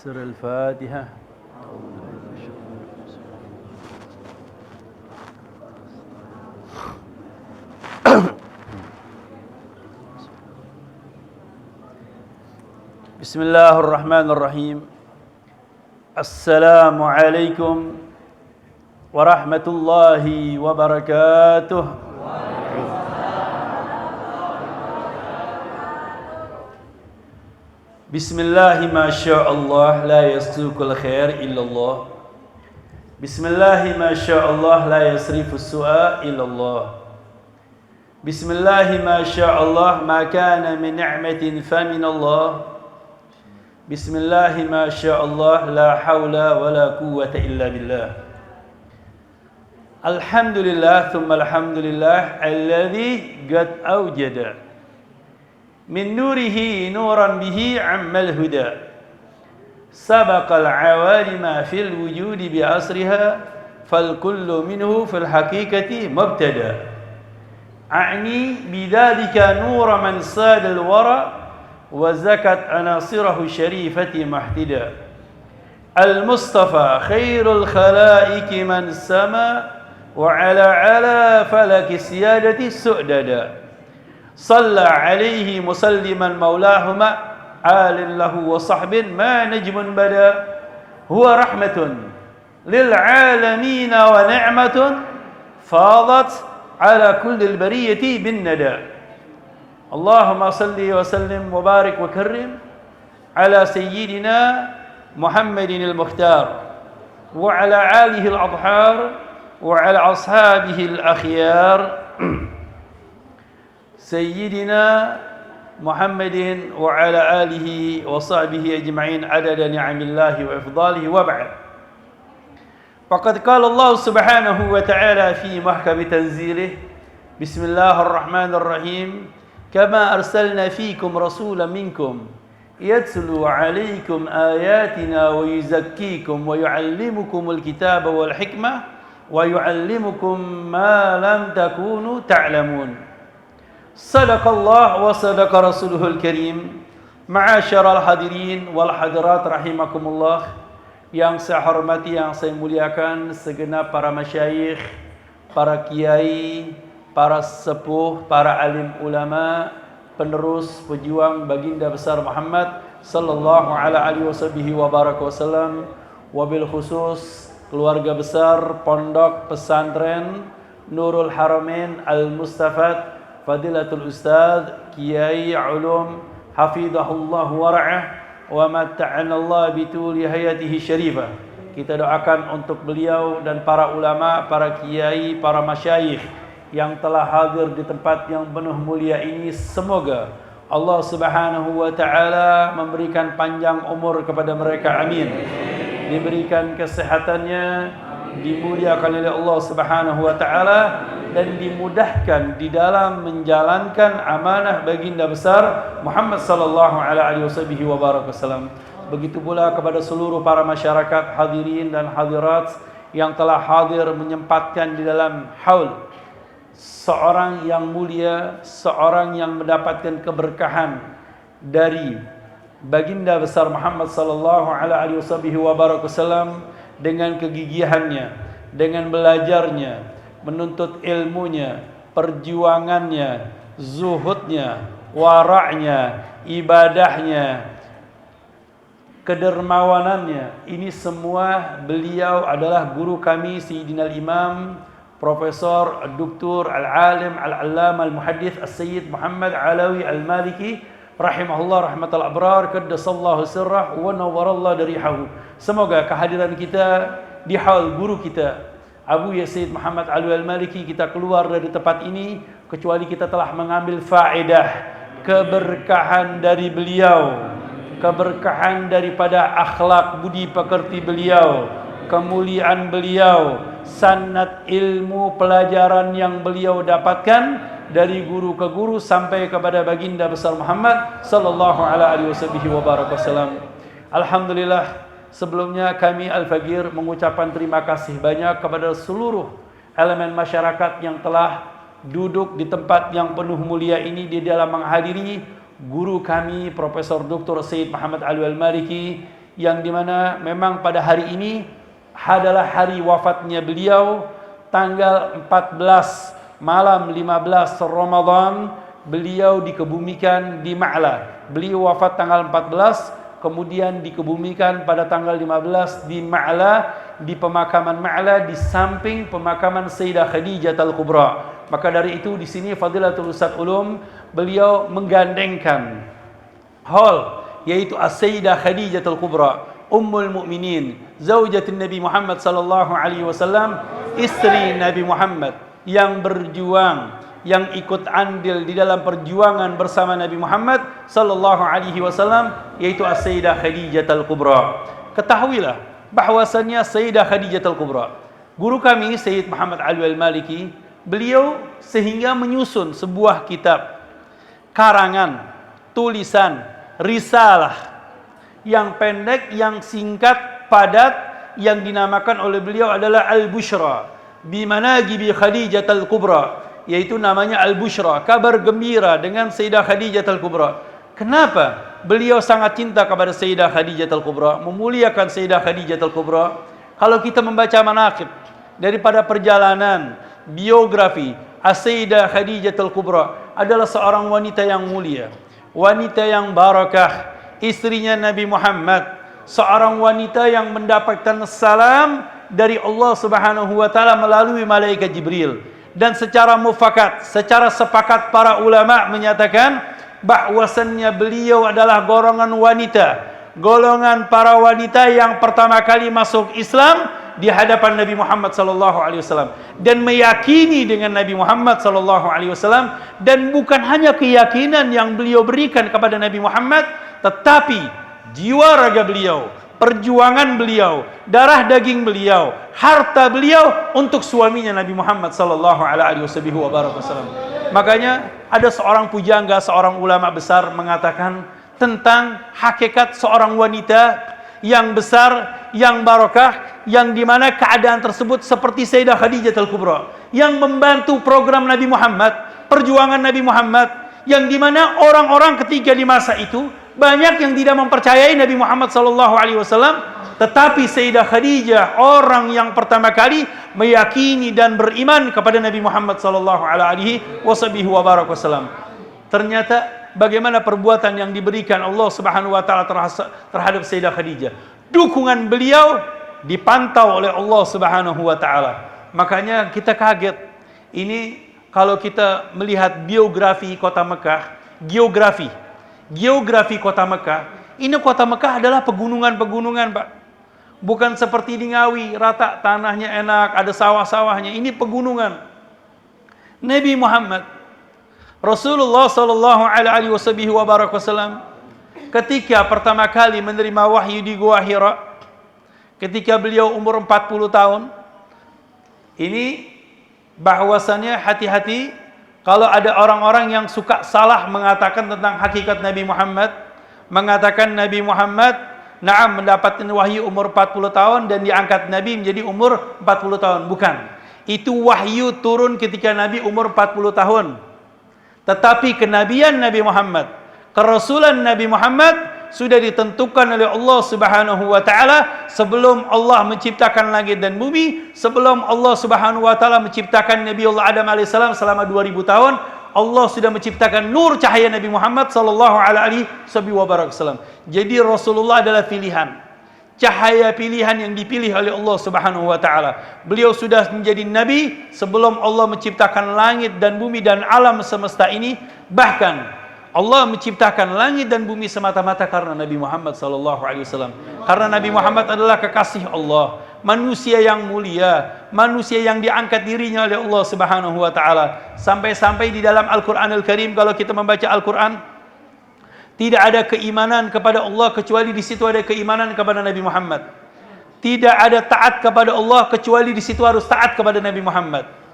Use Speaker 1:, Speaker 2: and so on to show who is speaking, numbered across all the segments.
Speaker 1: سر الفاتحة. بسم الله الرحمن الرحيم. السلام عليكم ورحمة الله وبركاته. بسم الله ما شاء الله لا يسلك الخير إلا الله. بسم الله ما شاء الله لا يصرف السوء إلا الله. بسم الله ما شاء الله ما كان من نعمة فمن الله. بسم الله ما شاء الله لا حول ولا قوة إلا بالله. الحمد لله ثم الحمد لله الذي قد أوجد من نوره نورا به عم الهدى سبق العوالم في الوجود بأسرها فالكل منه في الحقيقة مبتدأ أعني بذلك نور من ساد الورى وزكت عناصره الشريفة محتدى المصطفى خير الخلائق من سما وعلى فلك سيادة السؤددا صلى عليه مسلما مولاهما آل له وصحب ما نجم بدا هو رحمة للعالمين ونعمة فاضت على كل البرية بالندى اللهم صل وسلم وبارك وكرم على سيدنا محمد المختار وعلى آله الأطهار وعلى أصحابه الأخيار سيدنا محمد وعلى آله وصحبه أجمعين عدد نعم الله وإفضاله وبعد فقد قال الله سبحانه وتعالى في محكم تنزيله بسم الله الرحمن الرحيم كما أرسلنا فيكم رسولا منكم يتلو عليكم آياتنا ويزكيكم ويعلمكم الكتاب والحكمة ويعلمكم ما لم تكونوا تعلمون صدق الله وصدق رسوله الكريم معاشر الhadirin wal hadirat rahimakumullah. Yang saya hormati, yang saya muliakan segenap para masyayikh, para kiai, para sepuh, para alim ulama, penerus pejuang baginda besar Muhammad sallallahu alaihi wasallam, wabil khusus keluarga besar pondok pesantren Nurul Haramain Al-Mustafad Fadilatul Ustaz Kiai Ulum Hafidhahullah wara'ah wa matta'anallah bituli hayatihi syarifah. Kita doakan untuk beliau dan para ulama, para kiai, para masyayikh yang telah hadir di tempat yang penuh mulia ini. Semoga Allah Subhanahu wa taala memberikan panjang umur kepada mereka, amin. Diberikan kesehatannya, dimuliakan oleh Allah Subhanahu wa taala dan dimudahkan di dalam menjalankan amanah baginda besar Muhammad sallallahu alaihi wasallam. Begitu pula kepada seluruh para masyarakat hadirin dan hadirat yang telah hadir menyempatkan di dalam haul seorang yang mulia, seorang yang mendapatkan keberkahan dari baginda besar Muhammad sallallahu alaihi wasallam dengan kegigihannya, dengan belajarnya, menuntut ilmunya, perjuangannya, zuhudnya, waraknya, ibadahnya, kedermawanannya. Ini semua beliau adalah guru kami Sayyidina Imam Profesor Dr. Al-Alim Al-Allamah Al-Muhaddits As-Sayyid Muhammad Alawi Al-Maliki rahimahullah rahmatal abrar qaddasallahu sirrah wa nawwarallahu darihahu. Semoga kehadiran kita di haul guru kita Abu Sayyid Muhammad Alawi Al-Maliki, kita keluar dari tempat ini kecuali kita telah mengambil faedah, keberkahan dari beliau, keberkahan daripada akhlak budi pekerti beliau, kemuliaan beliau, sanad ilmu pelajaran yang beliau dapatkan dari guru ke guru sampai kepada baginda besar Muhammad sallallahu alaihi wasallam. Alhamdulillah, sebelumnya kami Al-Faqir mengucapkan terima kasih banyak kepada seluruh elemen masyarakat yang telah duduk di tempat yang penuh mulia ini di dalam menghadiri guru kami Profesor Dr. Sayyid Muhammad Alawi Al-Maliki yang dimana memang pada hari ini adalah hari wafatnya beliau, tanggal 14 malam 15 Ramadan beliau dikebumikan di Ma'la. Beliau wafat tanggal 14, kemudian dikebumikan pada tanggal 15 di Ma'la, di pemakaman Ma'la di samping pemakaman Sayyidah Khadijah Al-Kubra. Maka dari itu di sini Fadilatul Ustaz Ulum beliau menggandengkan hal yaitu As-Sayyidah Khadijah Al-Kubra, Ummul Mukminin, zaujatin Nabi Muhammad sallallahu alaihi wasallam, istri Nabi Muhammad yang berjuang, yang ikut andil di dalam perjuangan bersama Nabi Muhammad sallallahu alaihi wasallam, yaitu As-Sayyidah Khadijah Al-Kubra. Ketahuilah bahwasanya Sayyidah Khadijah Al-Kubra, guru kami Sayyid Muhammad Alwi Al-Maliki, beliau sehingga menyusun sebuah kitab karangan, tulisan, risalah yang pendek, yang singkat, padat, yang dinamakan oleh beliau adalah Al-Bushra bi Manaqibi Khadijah Al-Kubra, yaitu namanya Al-Bushra, kabar gembira dengan Sayyidah Khadijah Al-Kubra. Kenapa beliau sangat cinta kepada Sayyidah Khadijah Al-Kubra, memuliakan Sayyidah Khadijah Al-Kubra? Kalau kita membaca manaqib daripada perjalanan biografi As-Sayyidah Khadijah Al-Kubra, adalah seorang wanita yang mulia, wanita yang barakah, istrinya Nabi Muhammad, seorang wanita yang mendapatkan salam dari Allah Subhanahu wa taala melalui malaikat Jibril. Dan secara mufakat, secara sepakat para ulama menyatakan bahwasannya beliau adalah golongan wanita, golongan para wanita yang pertama kali masuk Islam di hadapan Nabi Muhammad sallallahu alaihi wasallam dan meyakini dengan Nabi Muhammad sallallahu alaihi wasallam. Dan bukan hanya keyakinan yang beliau berikan kepada Nabi Muhammad, tetapi jiwa raga beliau, perjuangan beliau, darah daging beliau, harta beliau untuk suaminya Nabi Muhammad sallallahu alaihi wasallam. Makanya ada seorang pujangga, seorang ulama besar mengatakan tentang hakikat seorang wanita yang besar, yang barakah, yang dimana keadaan tersebut seperti Sayyidah Khadijah Al-Kubra yang membantu program Nabi Muhammad, perjuangan Nabi Muhammad, yang dimana orang-orang ketika di masa itu banyak yang tidak mempercayai Nabi Muhammad SAW, tetapi Sayyidah Khadijah orang yang pertama kali meyakini dan beriman kepada Nabi Muhammad SAW. Ternyata bagaimana perbuatan yang diberikan Allah Subhanahu wa taala terhadap Sayyidah Khadijah. Dukungan beliau dipantau oleh Allah Subhanahu wa taala. Makanya kita kaget. Ini kalau kita melihat biografi kota Mekah, geografi kota Mekah, ini kota Mekah adalah pegunungan-pegunungan, Pak. Bukan seperti di Ngawi, rata tanahnya enak, ada sawah-sawahnya. Ini pegunungan. Nabi Muhammad Rasulullah sallallahu alaihi wasallam ketika pertama kali menerima wahyu di Gua Hira, ketika beliau umur 40 tahun, ini bahwasannya hati-hati kalau ada orang-orang yang suka salah mengatakan tentang hakikat Nabi Muhammad, mengatakan Nabi Muhammad na'am mendapatkan wahyu umur 40 tahun dan diangkat Nabi menjadi umur 40 tahun. Bukan. Itu wahyu turun ketika Nabi umur 40 tahun. Tetapi kenabian Nabi Muhammad, kerasulan Nabi Muhammad sudah ditentukan oleh Allah Subhanahu wa taala sebelum Allah menciptakan langit dan bumi, sebelum Allah Subhanahu wa taala menciptakan Nabi Allah Adam alaihissalam selama 2000 tahun, Allah sudah menciptakan nur cahaya Nabi Muhammad sallallahu alaihi wasallam. Jadi Rasulullah adalah pilihan, cahaya pilihan yang dipilih oleh Allah Subhanahu wa taala. Beliau sudah menjadi nabi sebelum Allah menciptakan langit dan bumi dan alam semesta ini. Bahkan Allah menciptakan langit dan bumi semata-mata karena Nabi Muhammad sallallahu alaihi wasallam. Karena Nabi Muhammad adalah kekasih Allah, manusia yang mulia, manusia yang diangkat dirinya oleh Allah Subhanahu wa taala. Sampai-sampai di dalam Al-Qur'anul Karim kalau kita membaca Al-Qur'an, tidak ada keimanan kepada Allah kecuali di situ ada keimanan kepada Nabi Muhammad. Tidak ada taat kepada Allah kecuali di situ harus taat kepada Nabi Muhammad.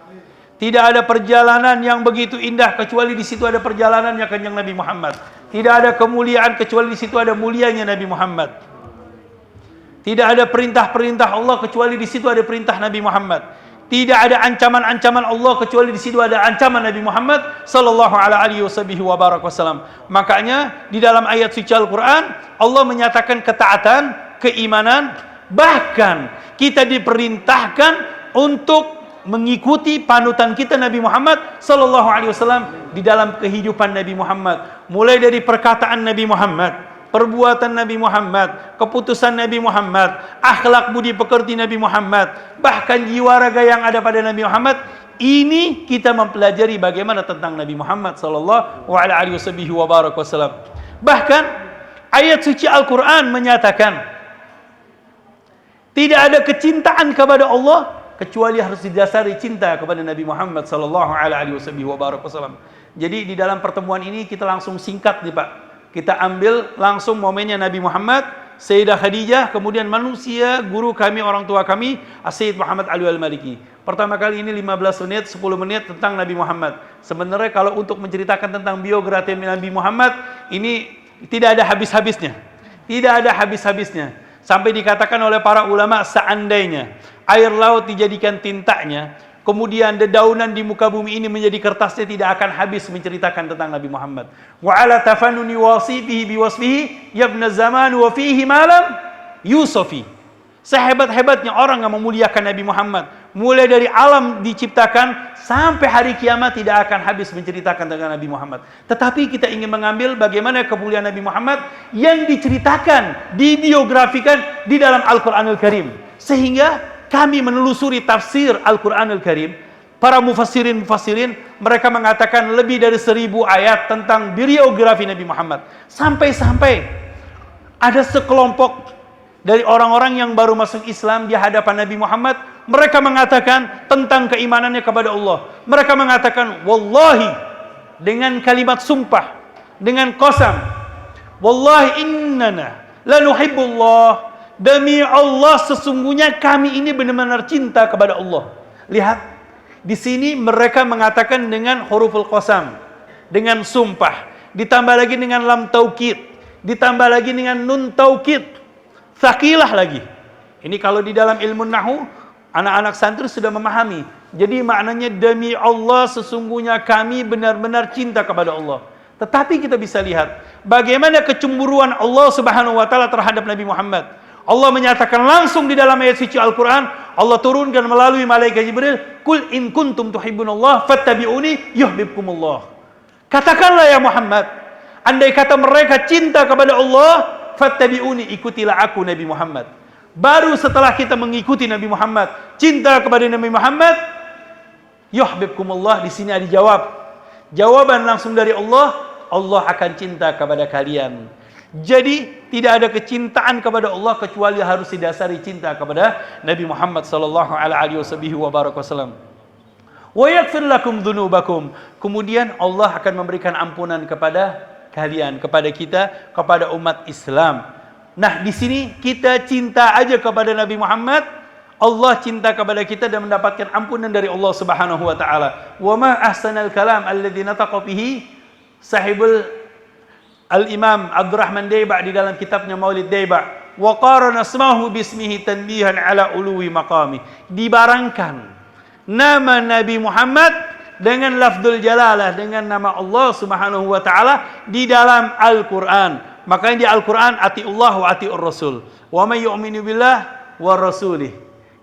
Speaker 1: Tidak ada perjalanan yang begitu indah kecuali di situ ada perjalanannya kanjeng Nabi Muhammad. Tidak ada kemuliaan kecuali di situ ada mulianya Nabi Muhammad. Tidak ada perintah-perintah Allah kecuali di situ ada perintah Nabi Muhammad. Tidak ada ancaman-ancaman Allah kecuali di situ ada ancaman Nabi Muhammad sallallahu alaihi wasallam. Makanya di dalam ayat suci Al-Qur'an Allah menyatakan ketaatan keimanan, bahkan kita diperintahkan untuk mengikuti panutan kita Nabi Muhammad sallallahu alaihi wasallam di dalam kehidupan Nabi Muhammad, mulai dari perkataan Nabi Muhammad, perbuatan Nabi Muhammad, keputusan Nabi Muhammad, akhlak budi pekerti Nabi Muhammad, bahkan jiwa raga yang ada pada Nabi Muhammad. Ini kita mempelajari bagaimana tentang Nabi Muhammad sallallahu alaihi wasallam. Bahkan ayat suci Al-Quran menyatakan tidak ada kecintaan kepada Allah kecuali harus didasari cinta kepada Nabi Muhammad sallallahu alaihi wasallam. Jadi di dalam pertemuan ini kita langsung singkat nih Pak. Kita ambil langsung momennya Nabi Muhammad, Sayyidah Khadijah, kemudian manusia, guru kami, orang tua kami, As-Sayyid Muhammad Alwi Al-Maliki. Pertama kali ini 15 menit, 10 menit tentang Nabi Muhammad. Sebenarnya kalau untuk menceritakan tentang biografi Nabi Muhammad, ini tidak ada habis-habisnya. Tidak ada habis-habisnya. Sampai dikatakan oleh para ulama, seandainya air laut dijadikan tintanya, kemudian dedaunan di muka bumi ini menjadi kertasnya, tidak akan habis menceritakan tentang Nabi Muhammad. Wa ala tafannuni wasifihi biwasfihi yabna zaman wa fihi malam yusufi. Sehebat-hebatnya orang yang memuliakan Nabi Muhammad, mulai dari alam diciptakan sampai hari kiamat tidak akan habis menceritakan tentang Nabi Muhammad. Tetapi kita ingin mengambil bagaimana kemuliaan Nabi Muhammad yang diceritakan, dibiografikan di dalam Al-Quranul Karim. Sehingga kami menelusuri tafsir Al-Quranul Karim, para mufassirin mereka mengatakan lebih dari 1000 ayat tentang biografi Nabi Muhammad. Sampai-sampai ada sekelompok dari orang-orang yang baru masuk Islam di hadapan Nabi Muhammad, mereka mengatakan tentang keimanannya kepada Allah. Mereka mengatakan wallahi, dengan kalimat sumpah, dengan qasam, wallahi innana lanuhibbullah, demi Allah sesungguhnya kami ini benar-benar cinta kepada Allah. Lihat, di sini mereka mengatakan dengan huruful qasam, dengan sumpah, ditambah lagi dengan lam taukid, ditambah lagi dengan nun taukid, sakilah lagi. Ini kalau di dalam ilmu nahu, anak-anak santri sudah memahami. Jadi maknanya demi Allah sesungguhnya kami benar-benar cinta kepada Allah. Tetapi kita bisa lihat bagaimana kecemburuan Allah Subhanahu wa taala terhadap Nabi Muhammad. Allah menyatakan langsung di dalam ayat suci Al-Quran, Allah turunkan melalui malaikat Jibril, "Qul in kuntum tuhibbunallah fattabi'uni yuhibbukumullah." Katakanlah ya Muhammad, andai kata mereka cinta kepada Allah, fattabi'uni, ikutilah aku Nabi Muhammad. Baru setelah kita mengikuti Nabi Muhammad, cinta kepada Nabi Muhammad, yuhibbukumullah, di sini ada jawab. Jawaban langsung dari Allah, Allah akan cinta kepada kalian. Jadi tidak ada kecintaan kepada Allah kecuali harus didasari cinta kepada Nabi Muhammad sallallahu alaihi wasallam. Wa yaghfir lakum dzunubakum. Kemudian Allah akan memberikan ampunan kepada kalian, kepada kita, kepada umat Islam. Nah, di sini kita cinta aja kepada Nabi Muhammad, Allah cinta kepada kita dan mendapatkan ampunan dari Allah Subhanahu wa taala. Wa ma ahsanal kalam alladzi nataqa bihi sahibul Al-Imam Abdurrahman Daiba' di dalam kitabnya Maulid Daiba', wa qarana ismahu bismihi tanbihan ala uluwi maqami. Dibarangkan nama Nabi Muhammad dengan lafzul jalalah, dengan nama Allah Subhanahu wa taala di dalam Al-Qur'an. Makanya di Al-Qur'an atiullah wa atiur rasul. Wa may yu'minu billah wa rasulih.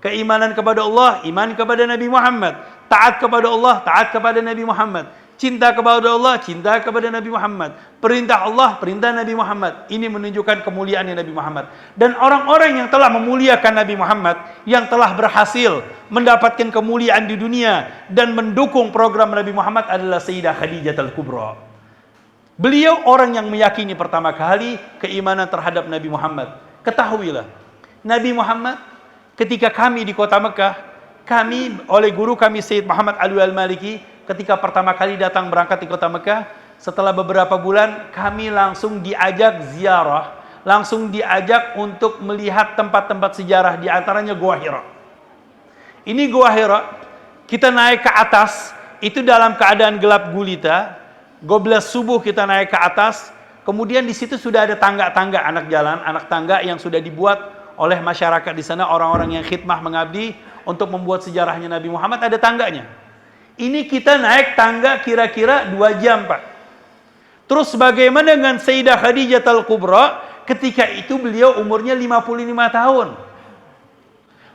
Speaker 1: Keimanan kepada Allah, iman kepada Nabi Muhammad. Taat kepada Allah, taat kepada Nabi Muhammad. Cinta kepada Allah, cinta kepada Nabi Muhammad. Perintah Allah, perintah Nabi Muhammad. Ini menunjukkan kemuliaan Nabi Muhammad. Dan orang-orang yang telah memuliakan Nabi Muhammad, yang telah berhasil mendapatkan kemuliaan di dunia dan mendukung program Nabi Muhammad adalah Sayyidah Khadijah Al-Kubra. Beliau orang yang meyakini pertama kali keimanan terhadap Nabi Muhammad. Ketahuilah, Nabi Muhammad ketika kami di kota Mekah, kami oleh guru kami Sayyid Muhammad Alwi Al-Maliki, ketika pertama kali datang berangkat di kota Mekah, setelah beberapa bulan kami langsung diajak ziarah, langsung diajak untuk melihat tempat-tempat sejarah, di antaranya Gua Hira. Ini Gua Hira, kita naik ke atas, itu dalam keadaan gelap gulita, 12 subuh kita naik ke atas, kemudian di situ sudah ada tangga-tangga anak jalan, anak tangga yang sudah dibuat oleh masyarakat di sana, orang-orang yang khidmah mengabdi untuk membuat sejarahnya Nabi Muhammad, ada tangganya. Ini kita naik tangga kira-kira 2 jam, Pak. Terus bagaimana dengan Sayyidah Khadijah Al-Kubra Ketika itu beliau umurnya 55 tahun.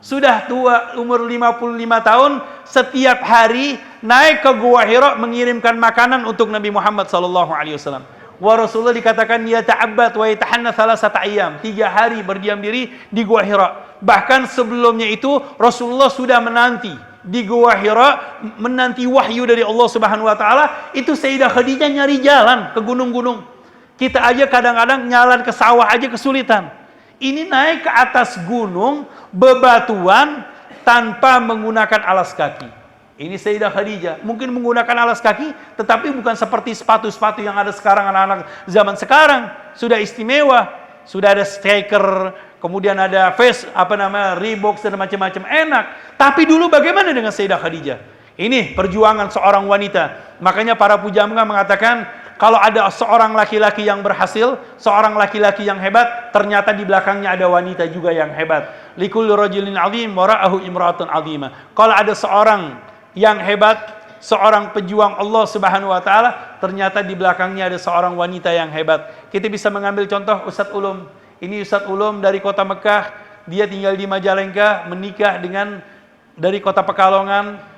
Speaker 1: Sudah tua, umur 55 tahun, setiap hari naik ke Gua Hira mengirimkan makanan untuk Nabi Muhammad SAW. Wa Rasulullah dikatakan ya ta'abbad wa yatahanna thalathata ayyam. 3 hari berdiam diri di Gua Hira. Bahkan sebelumnya itu Rasulullah sudah menanti di Gua Hira, menanti wahyu dari Allah Subhanahu wa taala. Itu Sayyidah Khadijah nyari jalan ke gunung-gunung. Kita aja kadang-kadang nyalan ke sawah aja kesulitan. Ini naik ke atas gunung bebatuan tanpa menggunakan alas kaki. Ini Sayyidah Khadijah. Mungkin menggunakan alas kaki, tetapi bukan seperti sepatu-sepatu yang ada sekarang, anak-anak zaman sekarang. Sudah istimewa. Sudah ada striker, kemudian ada Reebok dan macam-macam, enak. Tapi dulu bagaimana dengan Sayyidah Khadijah? Ini perjuangan seorang wanita. Makanya para pujangga mengatakan, kalau ada seorang laki-laki yang berhasil, seorang laki-laki yang hebat, ternyata di belakangnya ada wanita juga yang hebat. Likulli rajulin 'azim wara'ahu imra'atun 'azimah. Kalau ada seorang yang hebat, seorang pejuang Allah Subhanahu wa taala, ternyata di belakangnya ada seorang wanita yang hebat. Kita bisa mengambil contoh Ustadz Ulum. Ini Ustadz Ulum dari kota Mekah, dia tinggal di Majalengka, menikah dengan dari kota Pekalongan.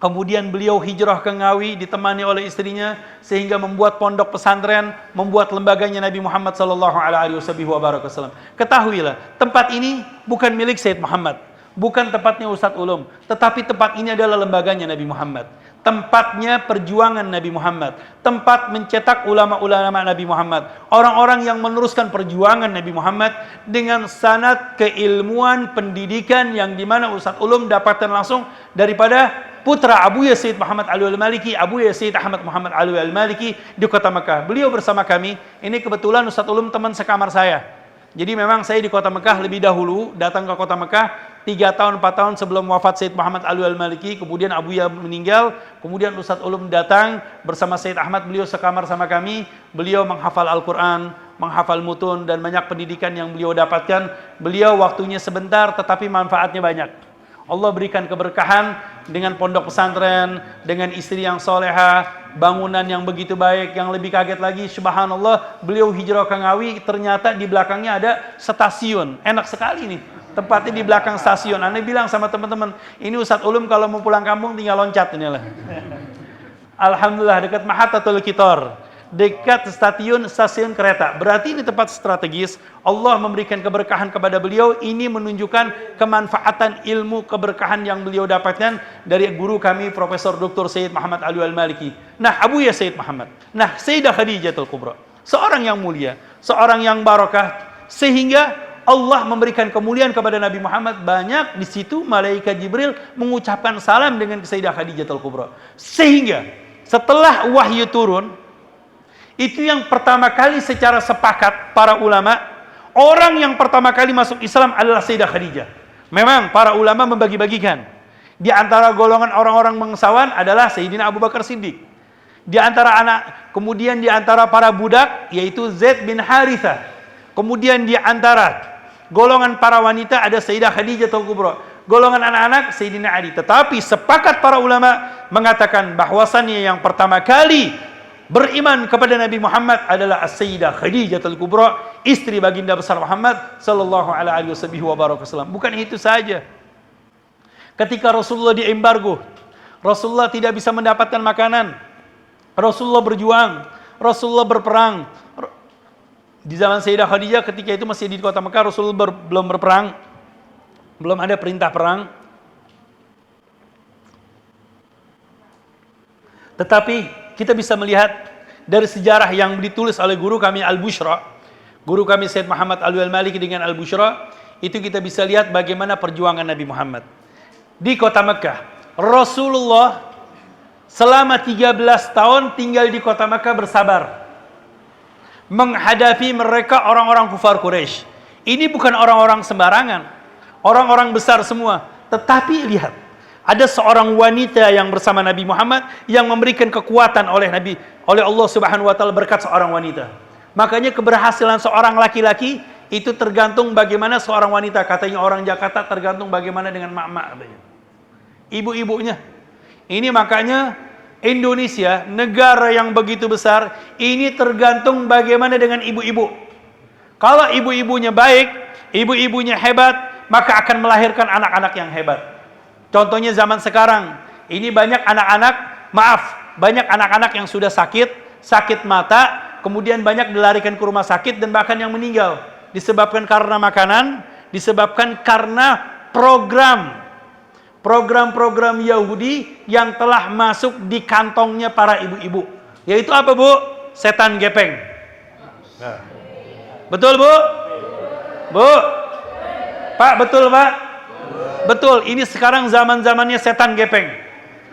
Speaker 1: Kemudian beliau hijrah ke Ngawi ditemani oleh istrinya sehingga membuat pondok pesantren, membuat lembaganya Nabi Muhammad sallallahu alaihi wasallam. Ketahuilah, tempat ini bukan milik Sayyid Muhammad, bukan tempatnya Ustadz Ulum, tetapi tempat ini adalah lembaganya Nabi Muhammad. Tempatnya perjuangan Nabi Muhammad, tempat mencetak ulama-ulama Nabi Muhammad, orang-orang yang meneruskan perjuangan Nabi Muhammad dengan sanad keilmuan pendidikan yang dimana Ustadz Ulum dapatkan langsung daripada putra Abu Yazid Muhammad Alwi Al-Maliki, Abu Yazid Ahmad Muhammad Alwi Al-Maliki di kota Mekah. Beliau bersama kami. Ini kebetulan Ustadz Ulum teman sekamar saya. Jadi memang saya di kota Mekah lebih dahulu, datang ke kota Mekah 3 tahun 4 tahun sebelum wafat Sayyid Muhammad Alwi Al-Maliki. Kemudian Abu Ya meninggal, kemudian Ustadz Ulum datang bersama Sayyid Ahmad, beliau sekamar sama kami. Beliau menghafal Al-Quran, menghafal mutun, dan banyak pendidikan yang beliau dapatkan. Beliau waktunya sebentar tetapi manfaatnya banyak. Allah berikan keberkahan dengan pondok pesantren, dengan istri yang soleha, bangunan yang begitu baik. Yang lebih kaget lagi, subhanallah, beliau hijrah ke Ngawi, ternyata di belakangnya ada stasiun. Enak sekali nih, tempatnya di belakang stasiun. Anda bilang sama teman-teman, ini Ustadz Ulum kalau mau pulang kampung tinggal loncat ini lah. Alhamdulillah, dekat Mahatatul Kitor, dekat stasiun kereta. Berarti ini tempat strategis. Allah memberikan keberkahan kepada beliau. Ini menunjukkan kemanfaatan ilmu keberkahan yang beliau dapatkan dari guru kami Profesor Dr. Sayyid Muhammad Alwi Al-Maliki. Nah, Abu Ya Sayyid Muhammad. Nah, Sayyidah Khadijatul Kubra, seorang yang mulia, seorang yang barakah, sehingga Allah memberikan kemuliaan kepada Nabi Muhammad. Banyak di situ malaikat Jibril mengucapkan salam dengan Sayyidah Khadijatul Kubra. Sehingga setelah wahyu turun, itu yang pertama kali secara sepakat para ulama, orang yang pertama kali masuk Islam adalah Sayyidah Khadijah. Memang para ulama membagi-bagikan. Di antara golongan orang-orang bangsawan adalah Sayyidina Abu Bakar Siddiq. Di antara anak, kemudian di antara para budak yaitu Zaid bin Harithah. Kemudian di antara golongan para wanita ada Sayyidah Khadijatul Kubra. Golongan anak-anak Sayyidina Ali. Tetapi sepakat para ulama mengatakan bahwasannya yang pertama kali beriman kepada Nabi Muhammad adalah As-Sayyidah Khadijatul Kubra, istri baginda besar Muhammad sallallahu alaihi wasallam. Bukan itu saja. Ketika Rasulullah diembargo, Rasulullah tidak bisa mendapatkan makanan. Rasulullah berjuang, Rasulullah berperang. Di zaman Sayyidah Khadijah ketika itu masih di kota Mekah, Rasulullah belum berperang. Belum ada perintah perang. Tetapi kita bisa melihat dari sejarah yang ditulis oleh guru kami Al-Bushra, guru kami Sayyid Muhammad Alwi Al-Maliki dengan Al-Bushra, itu kita bisa lihat bagaimana perjuangan Nabi Muhammad di kota Mekah. Rasulullah selama 13 tahun tinggal di kota Mekah bersabar menghadapi mereka orang-orang kufar Quraisy. Ini bukan orang-orang sembarangan, orang-orang besar semua. Tetapi lihat, ada seorang wanita yang bersama Nabi Muhammad yang memberikan kekuatan oleh Allah Subhanahu wa taala berkat seorang wanita. Makanya keberhasilan seorang laki-laki itu tergantung bagaimana seorang wanita. Katanya orang Jakarta tergantung bagaimana dengan mak-mak, ibu-ibunya. Ini makanya Indonesia, negara yang begitu besar, ini tergantung bagaimana dengan ibu-ibu. Kalau ibu-ibunya baik, ibu-ibunya hebat, maka akan melahirkan anak-anak yang hebat. Contohnya zaman sekarang, ini banyak anak-anak yang sudah sakit mata, kemudian banyak dilarikan ke rumah sakit dan bahkan yang meninggal. Disebabkan karena makanan, disebabkan karena program Yahudi yang telah masuk di kantongnya para ibu-ibu. Yaitu apa, Bu? Setan gepeng. Betul, Bu? Bu? Pak, betul, Pak? Betul, ini sekarang zaman-zamannya setan gepeng.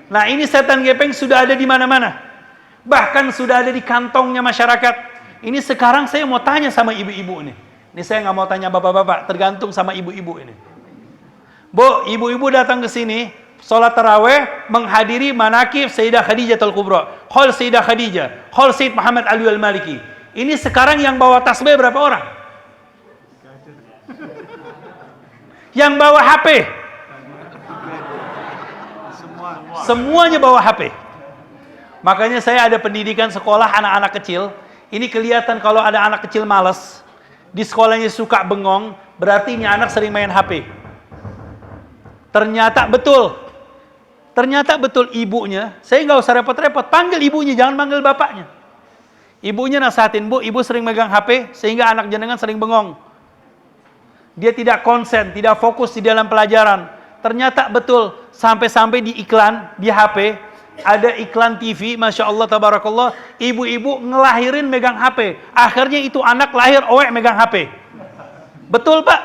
Speaker 1: Nah, ini setan gepeng sudah ada di mana-mana. Bahkan sudah ada di kantongnya masyarakat. Ini sekarang saya mau tanya sama ibu-ibu ini. Ini saya nggak mau tanya bapak-bapak, tergantung sama ibu-ibu ini. Bu, ibu-ibu datang ke sini, sholat taraweh, menghadiri manakib Sayyidah Khadijah Al-Kubra, Khol Sayyidah Khadijah, Khol Sayyid Muhammad Ali Al-Maliki. Ini sekarang yang bawa tasbih berapa orang? Yang bawa HP? Semuanya bawa HP. Makanya saya ada pendidikan sekolah anak-anak kecil. Ini kelihatan kalau ada anak kecil malas, di sekolahnya suka bengong, berarti ini anak sering main HP. Ternyata betul ibunya, saya nggak usah repot-repot, panggil ibunya, jangan panggil bapaknya. Ibunya nasihatin, Bu, ibu sering megang HP, sehingga anak jenengan sering bengong. Dia tidak konsen, tidak fokus di dalam pelajaran. Ternyata betul, sampai-sampai di iklan, di HP, ada iklan TV, Masya Allah, Tabarakallah, ibu-ibu ngelahirin megang HP. Akhirnya itu anak lahir, megang HP. Betul, Pak?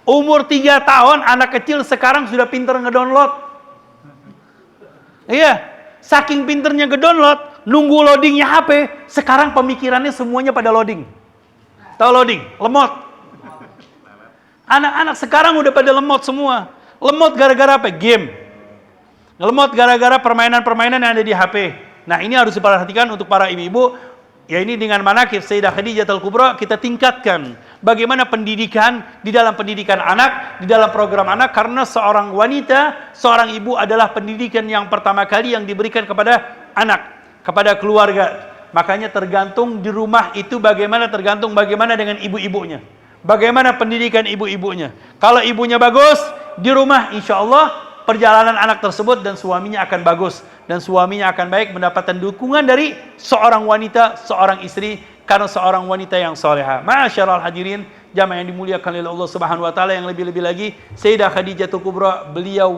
Speaker 1: Umur 3 tahun, anak kecil sekarang sudah pinter ngedownload. Iya, saking pinternya ngedownload, nunggu loadingnya HP, sekarang pemikirannya semuanya pada loading. Tahu loading? Lemot. Anak-anak sekarang udah pada lemot semua. Lemot gara-gara apa? Game. Lemot gara-gara permainan-permainan yang ada di HP. Nah, ini harus diperhatikan untuk para ibu-ibu. Ya, ini dengan manakib Sayyidah Khadijah Al-Kubra kita tingkatkan bagaimana pendidikan di dalam pendidikan anak, di dalam program anak, karena seorang wanita, seorang ibu adalah pendidikan yang pertama kali yang diberikan kepada anak, kepada keluarga. Makanya tergantung di rumah itu bagaimana, tergantung bagaimana dengan ibu-ibunya. Bagaimana pendidikan ibu-ibunya. Kalau ibunya bagus, di rumah insya Allah perjalanan anak tersebut dan suaminya akan bagus. Dan suaminya akan baik, mendapatkan dukungan dari seorang wanita, seorang istri, karena seorang wanita yang soleha. Ma'asyiral hadirin, jamaah yang dimuliakan oleh Allah Subhanahu wa taala, yang lebih-lebih lagi Sayyidah Khadijah Al-Kubra, beliau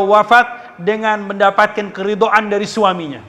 Speaker 1: wafat dengan mendapatkan keridhaan dari suaminya.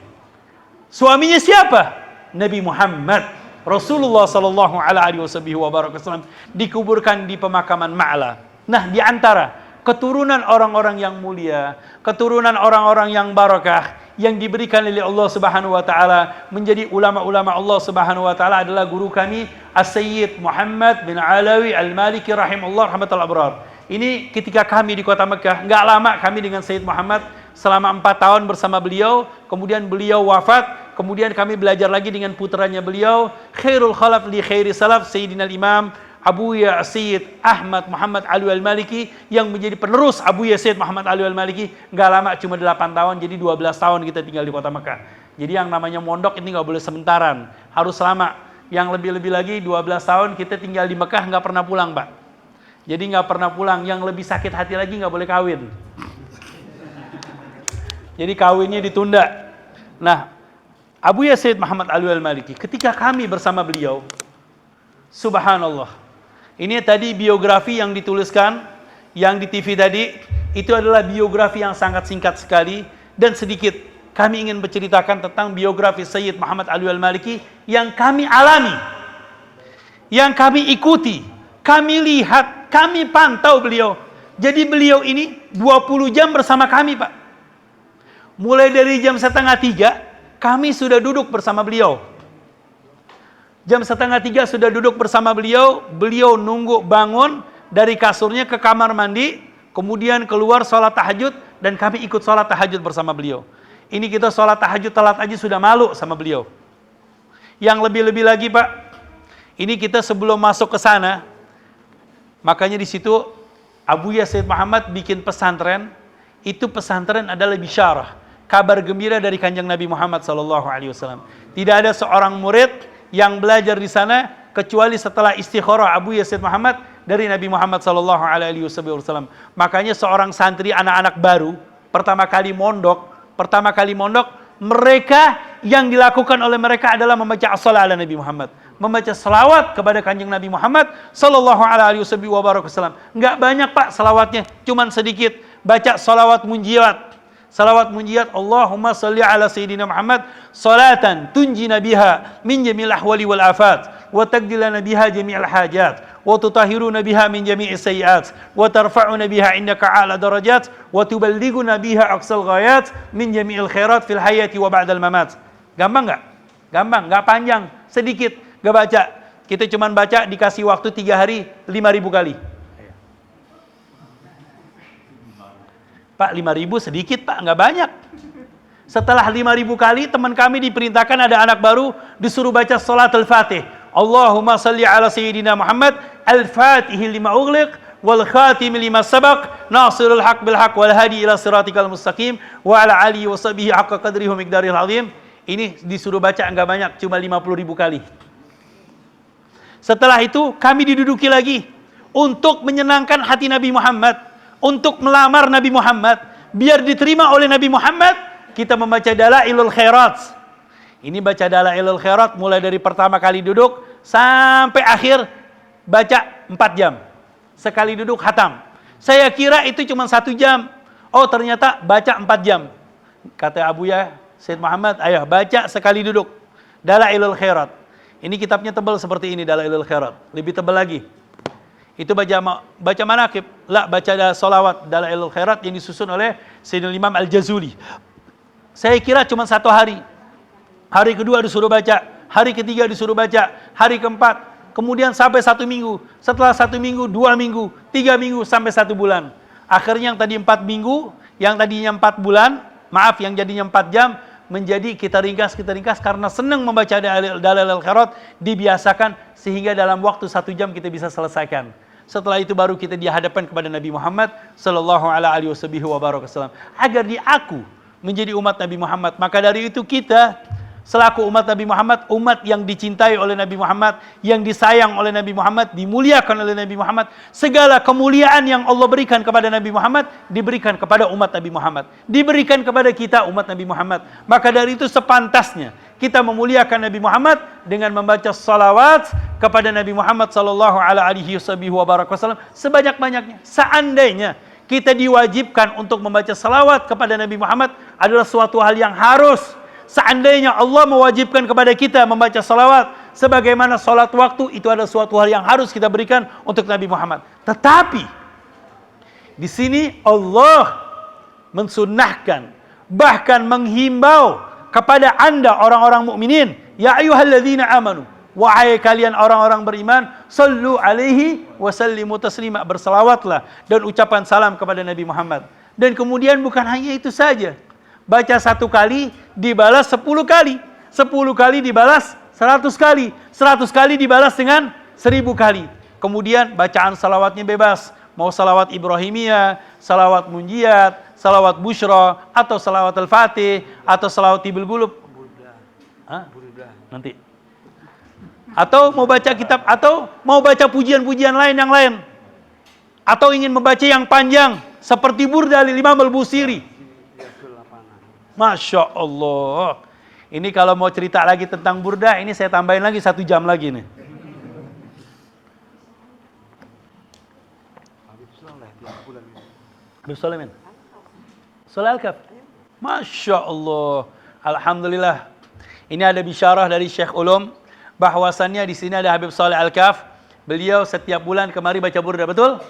Speaker 1: Suaminya siapa? Nabi Muhammad Rasulullah sallallahu alaihi wasallam dikuburkan di pemakaman Ma'la. Nah, di antara keturunan orang-orang yang mulia, keturunan orang-orang yang barakah yang diberikan oleh Allah Subhanahu wa taala menjadi ulama-ulama Allah Subhanahu wa taala adalah guru kami As-Sayyid Muhammad bin Alawi Al-Maliki rahimahullah rahmatul abrar. Ini ketika kami di kota Mekah, enggak lama kami dengan Sayyid Muhammad selama 4 tahun bersama beliau, kemudian beliau wafat, kemudian kami belajar lagi dengan putranya beliau, khairul khalaf li khairi salaf, Sayyidina Imam Abuya Sayyid Ahmad Muhammad Ali Al-Maliki, yang menjadi penerus Abuya Sayyid Muhammad Ali Al-Maliki. Nggak lama, cuma 8 tahun, jadi 12 tahun kita tinggal di kota Mekah. Jadi yang namanya mondok ini nggak boleh sementaran, harus lama. Yang lebih-lebih lagi 12 tahun kita tinggal di Mekah, nggak pernah pulang, Pak. Jadi nggak pernah pulang. Yang lebih sakit hati lagi nggak boleh kawin. Jadi kawinnya ditunda. Nah, Abuya Sayyid Muhammad Ali Al-Maliki, ketika kami bersama beliau, subhanallah, ini tadi biografi yang dituliskan, yang di TV tadi, itu adalah biografi yang sangat singkat sekali dan sedikit. Kami ingin berceritakan tentang biografi Sayyid Muhammad Ali Al-Maliki yang kami alami, yang kami ikuti, kami lihat, kami pantau beliau. Jadi beliau ini 20 jam bersama kami, Pak. Mulai dari jam 2:30, kami sudah duduk bersama beliau. Jam 2:30 sudah duduk bersama beliau. Beliau nunggu bangun dari kasurnya ke kamar mandi, kemudian keluar sholat tahajud, dan kami ikut sholat tahajud bersama beliau. Ini kita sholat tahajud telat aja sudah malu sama beliau. Yang lebih-lebih lagi, Pak, ini kita sebelum masuk ke sana, makanya di situ Abuya Sayyid Muhammad bikin pesantren. Itu pesantren adalah bisyarah, kabar gembira dari Kanjeng Nabi Muhammad SAW. Tidak ada seorang murid yang belajar di sana kecuali setelah istikharah Abu Yazid Muhammad dari Nabi Muhammad sallallahu alaihi wasallam. Makanya seorang santri anak-anak baru pertama kali mondok, mereka yang dilakukan oleh mereka adalah membaca as-salat ala Nabi Muhammad, membaca selawat kepada kanjeng Nabi Muhammad sallallahu alaihi wasallam. Enggak banyak Pak selawatnya, cuman sedikit. Baca salawat munjiat. Salawat munjiat, Allahumma salli ala Sayyidina Muhammad salatan tunjina biha min jami'il ahwali wal afat wa taqdilana biha jami'il hajat wa tutahhiruna biha min jami'is sayyi'at wa tarfa'una biha indaka a'la darajat wa tuballighuna biha aqsal ghayat min jami'il khairat fil hayati wa ba'dal mamat. Gampang enggak? Gampang, enggak panjang, sedikit, enggak baca. Kita cuman baca dikasih waktu 3 hari 5.000 kali. Pak, 5.000 sedikit Pak, nggak banyak. Setelah 5.000 kali, teman kami diperintahkan ada anak baru disuruh baca salat al-fatih. Allahumma salli ala Sayyidina Muhammad al-fatihi lima ughliq wal khatimi lima sabaq nasirul haq bil haq wal hadi ila siratikal mustaqim wa ala alihi wa sahbihi haqqa qadrihi wa miqdaril azim. Ini disuruh baca nggak banyak, cuma 50.000 kali. Setelah itu kami diduduki lagi untuk menyenangkan hati Nabi Muhammad, untuk melamar Nabi Muhammad, biar diterima oleh Nabi Muhammad, kita membaca Dalailul Khairat. Ini baca Dalailul Khairat mulai dari pertama kali duduk sampai akhir, baca 4 jam. Sekali duduk khatam. Saya kira itu cuma 1 jam. Oh ternyata baca 4 jam. Kata Abu ya Sayyid Muhammad, ayo baca sekali duduk Dalailul Khairat. Ini kitabnya tebal seperti ini, Dalailul Khairat. Lebih tebal lagi. Itu baca manaqib, baca salawat Dalailul Khairat yang disusun oleh Sayyidina Imam Al-Jazuli. Saya kira cuma 1 hari. Hari kedua disuruh baca, hari ketiga disuruh baca, hari keempat, kemudian sampai 1 minggu. Setelah 1 minggu, 2 minggu, 3 minggu, sampai 1 bulan. Akhirnya yang tadi 4 minggu, yang tadinya 4 bulan, maaf yang jadinya 4 jam, menjadi kita ringkas karena senang membaca Dalailul Khairat, dibiasakan sehingga dalam waktu 1 jam kita bisa selesaikan. Setelah itu baru kita dihadapkan kepada Nabi Muhammad sallallahu alaihi wasallam agar diaku menjadi umat Nabi Muhammad. Maka dari itu kita selaku umat Nabi Muhammad, umat yang dicintai oleh Nabi Muhammad, yang disayang oleh Nabi Muhammad, dimuliakan oleh Nabi Muhammad. Segala kemuliaan yang Allah berikan kepada Nabi Muhammad diberikan kepada umat Nabi Muhammad, diberikan kepada kita umat Nabi Muhammad. Maka dari itu sepantasnya kita memuliakan Nabi Muhammad dengan membaca salawat kepada Nabi Muhammad sallallahu alaihi wasallam sebanyak-banyaknya. Seandainya kita diwajibkan untuk membaca salawat kepada Nabi Muhammad adalah suatu hal yang harus. Seandainya Allah mewajibkan kepada kita membaca salawat sebagaimana salat waktu, itu adalah suatu hal yang harus kita berikan untuk Nabi Muhammad. Tetapi di sini Allah mensunnahkan, bahkan menghimbau kepada Anda orang-orang mukminin, ya ayyuhalladzina amanu, wahai kalian orang-orang beriman, sallu alaihi wasallimu taslima, berselawatlah dan ucapan salam kepada Nabi Muhammad. Dan kemudian bukan hanya itu saja, baca 1 kali dibalas 10 kali, 10 kali dibalas 100 kali, 100 kali dibalas dengan 1000 kali. Kemudian bacaan salawatnya bebas, mau salawat Ibrahimiyah, salawat munjiat, salawat busyra, atau salawat al-fatih, atau salawat tibil gulub. Nanti. Atau mau baca kitab, atau mau baca pujian-pujian lain yang lain. Atau ingin membaca yang panjang, seperti Burdah Imam Al-Busiri. Masya Allah. Ini kalau mau cerita lagi tentang Burdah, ini saya tambahin lagi 1 jam lagi nih. Bismillah. Salat Al-Kahf. Masya Allah. Alhamdulillah. Ini ada bisyarah dari Syekh Ulum bahwasannya di sini ada Habib Saleh Al-Kahf. Beliau setiap bulan kemari baca Burdah, betul?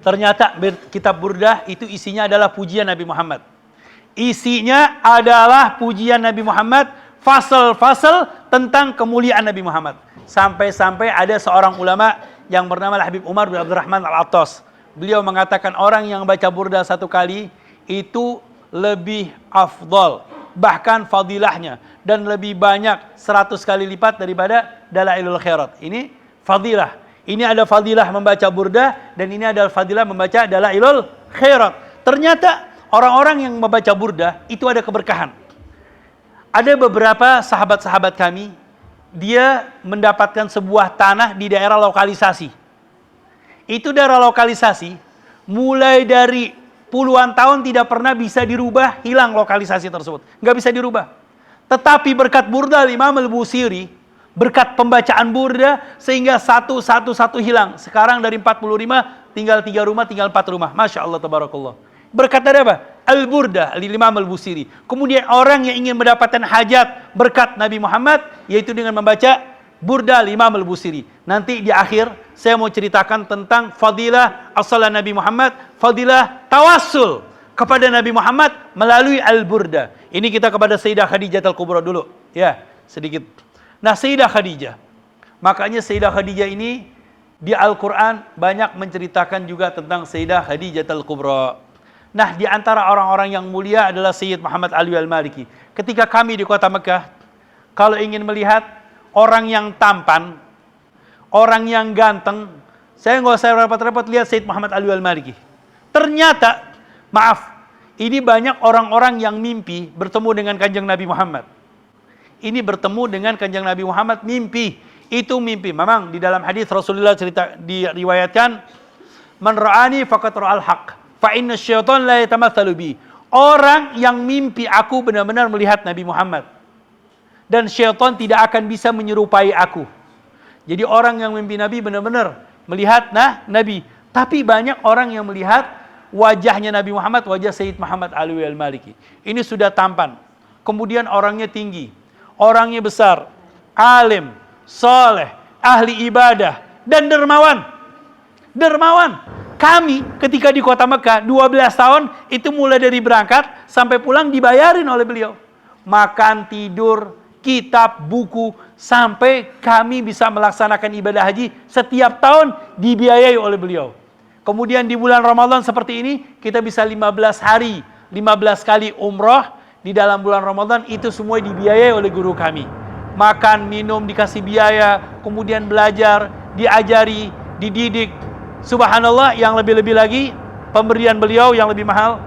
Speaker 1: Ternyata kitab Burdah itu isinya adalah pujian Nabi Muhammad. Isinya adalah pujian Nabi Muhammad, fasal-fasal tentang kemuliaan Nabi Muhammad. Sampai-sampai ada seorang ulama yang bernama Habib Umar bin Abdurrahman Al-Attas. Beliau mengatakan orang yang baca Burdah 1 kali itu lebih afdal, bahkan fadilahnya, dan lebih banyak 100 kali lipat daripada Dalailul Khairat. Ini fadilah. Ini ada fadilah membaca Burdah, dan ini ada fadilah membaca Dalailul Khairat. Ternyata orang-orang yang membaca Burdah itu ada keberkahan. Ada beberapa sahabat-sahabat kami dia mendapatkan sebuah tanah di daerah lokalisasi. Itu daerah lokalisasi, mulai dari puluhan tahun tidak pernah bisa dirubah, hilang lokalisasi tersebut. Nggak bisa dirubah. Tetapi berkat Burda Imam Al-Busiri, berkat pembacaan Burda, sehingga satu hilang. Sekarang dari 45, tinggal 3 rumah, tinggal 4 rumah. Masya Allah, tabarakallah. Berkat dari apa? Al-Burda, Imam Al-Busiri. Kemudian orang yang ingin mendapatkan hajat berkat Nabi Muhammad, yaitu dengan membaca Burda Imam Al-Busiri. Nanti di akhir saya mau ceritakan tentang fadilah as-salat Nabi Muhammad, fadilah tawassul kepada Nabi Muhammad melalui Al-Burda. Ini kita kepada Sayyidah Khadijah Al-Kubra dulu, ya, sedikit. Nah, Sayyidah Khadijah. Makanya Sayyidah Khadijah ini di Al-Qur'an banyak menceritakan juga tentang Sayyidah Khadijah Al-Kubra. Nah, di antara orang-orang yang mulia adalah Sayyid Muhammad Alwi Al-Maliki. Ketika kami di kota Mekah, kalau ingin melihat orang yang tampan, orang yang ganteng, saya nggak usah repot-repot lihat Sayyid Muhammad Alwi Al-Maliki. Ternyata, maaf, ini banyak orang-orang yang mimpi bertemu dengan kanjeng Nabi Muhammad. Ini bertemu dengan kanjeng Nabi Muhammad, mimpi. Itu mimpi. Memang di dalam hadis Rasulullah cerita, diriwayatkan, man ra'ani faqad ra'al haq, fa inna syaitan la yatamatsalu bi. Orang yang mimpi aku benar-benar melihat Nabi Muhammad. Dan syaitan tidak akan bisa menyerupai aku. Jadi orang yang mimpi Nabi benar-benar melihat Nabi. Tapi banyak orang yang melihat wajahnya Nabi Muhammad, wajah Sayyid Muhammad Alwi Al-Maliki. Ini sudah tampan. Kemudian orangnya tinggi, orangnya besar, alim, soleh, ahli ibadah, dan dermawan. Dermawan. Kami ketika di kota Mekah 12 tahun, itu mulai dari berangkat sampai pulang dibayarin oleh beliau. Makan, tidur, kitab, buku, sampai kami bisa melaksanakan ibadah haji setiap tahun dibiayai oleh beliau. Kemudian di bulan Ramadan seperti ini, kita bisa 15 hari, 15 kali umroh di dalam bulan Ramadan, itu semua dibiayai oleh guru kami. Makan, minum, dikasih biaya, kemudian belajar, diajari, dididik. Subhanallah, yang lebih-lebih lagi, pemberian beliau yang lebih mahal.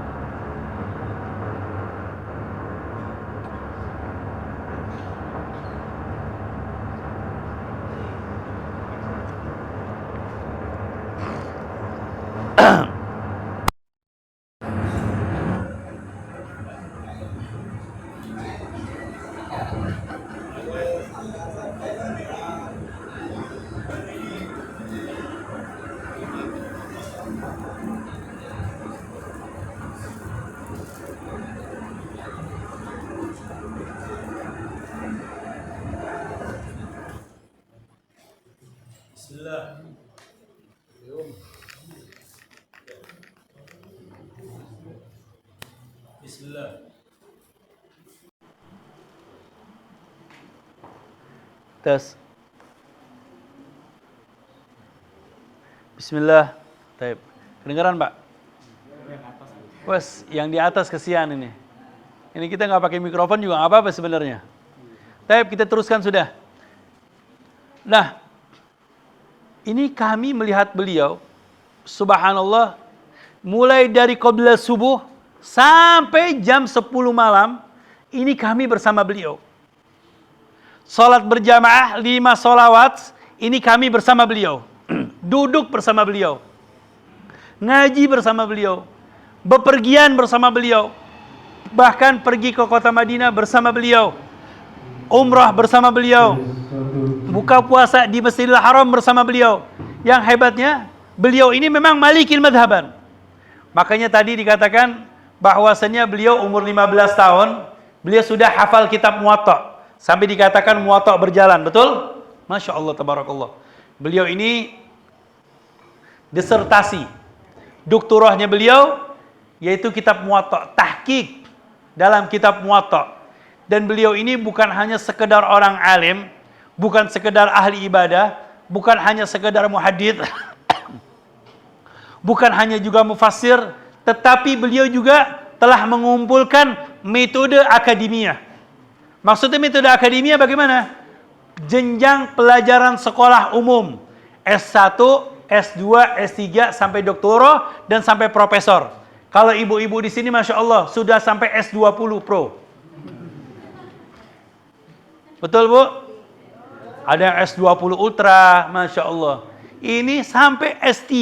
Speaker 1: Bismillah. Bismillah. Tes. Bismillah. Taib. Kedengaran, Pak? Wes, yang di atas kesian ini. Ini kita nggak pakai mikrofon juga nggak apa-apa sebenarnya. Taib, kita teruskan sudah. Nah, ini kami melihat beliau, subhanallah, mulai dari qabla subuh sampai jam 10 malam, ini kami bersama beliau. Salat berjamaah 5 sholawat, ini kami bersama beliau. Duduk bersama beliau. Ngaji bersama beliau. Bepergian bersama beliau. Bahkan pergi ke kota Madinah bersama beliau. Umrah bersama beliau. Buka puasa di Masjidil Haram bersama beliau. Yang hebatnya, beliau ini memang malikil madhaban. Makanya tadi dikatakan bahwasanya beliau umur 15 tahun, beliau sudah hafal kitab Muwatta. Sampai dikatakan Muwatta berjalan, betul? Masya Allah, tabarakallah. Beliau ini disertasi. Doktorahnya beliau, yaitu kitab Muwatta. Tahqiq dalam kitab Muwatta. Dan beliau ini bukan hanya sekedar orang alim, bukan sekedar ahli ibadah, bukan hanya sekedar muhadits, bukan hanya juga mufassir, tetapi beliau juga telah mengumpulkan metode akademia. Maksudnya metode akademia bagaimana? Jenjang pelajaran sekolah umum, S1, S2, S3 sampai doktora dan sampai profesor. Kalau ibu-ibu di sini Masya Allah sudah sampai S20 Pro. Betul, Bu? Ada yang S20 Ultra, Masya Allah. Ini sampai S3,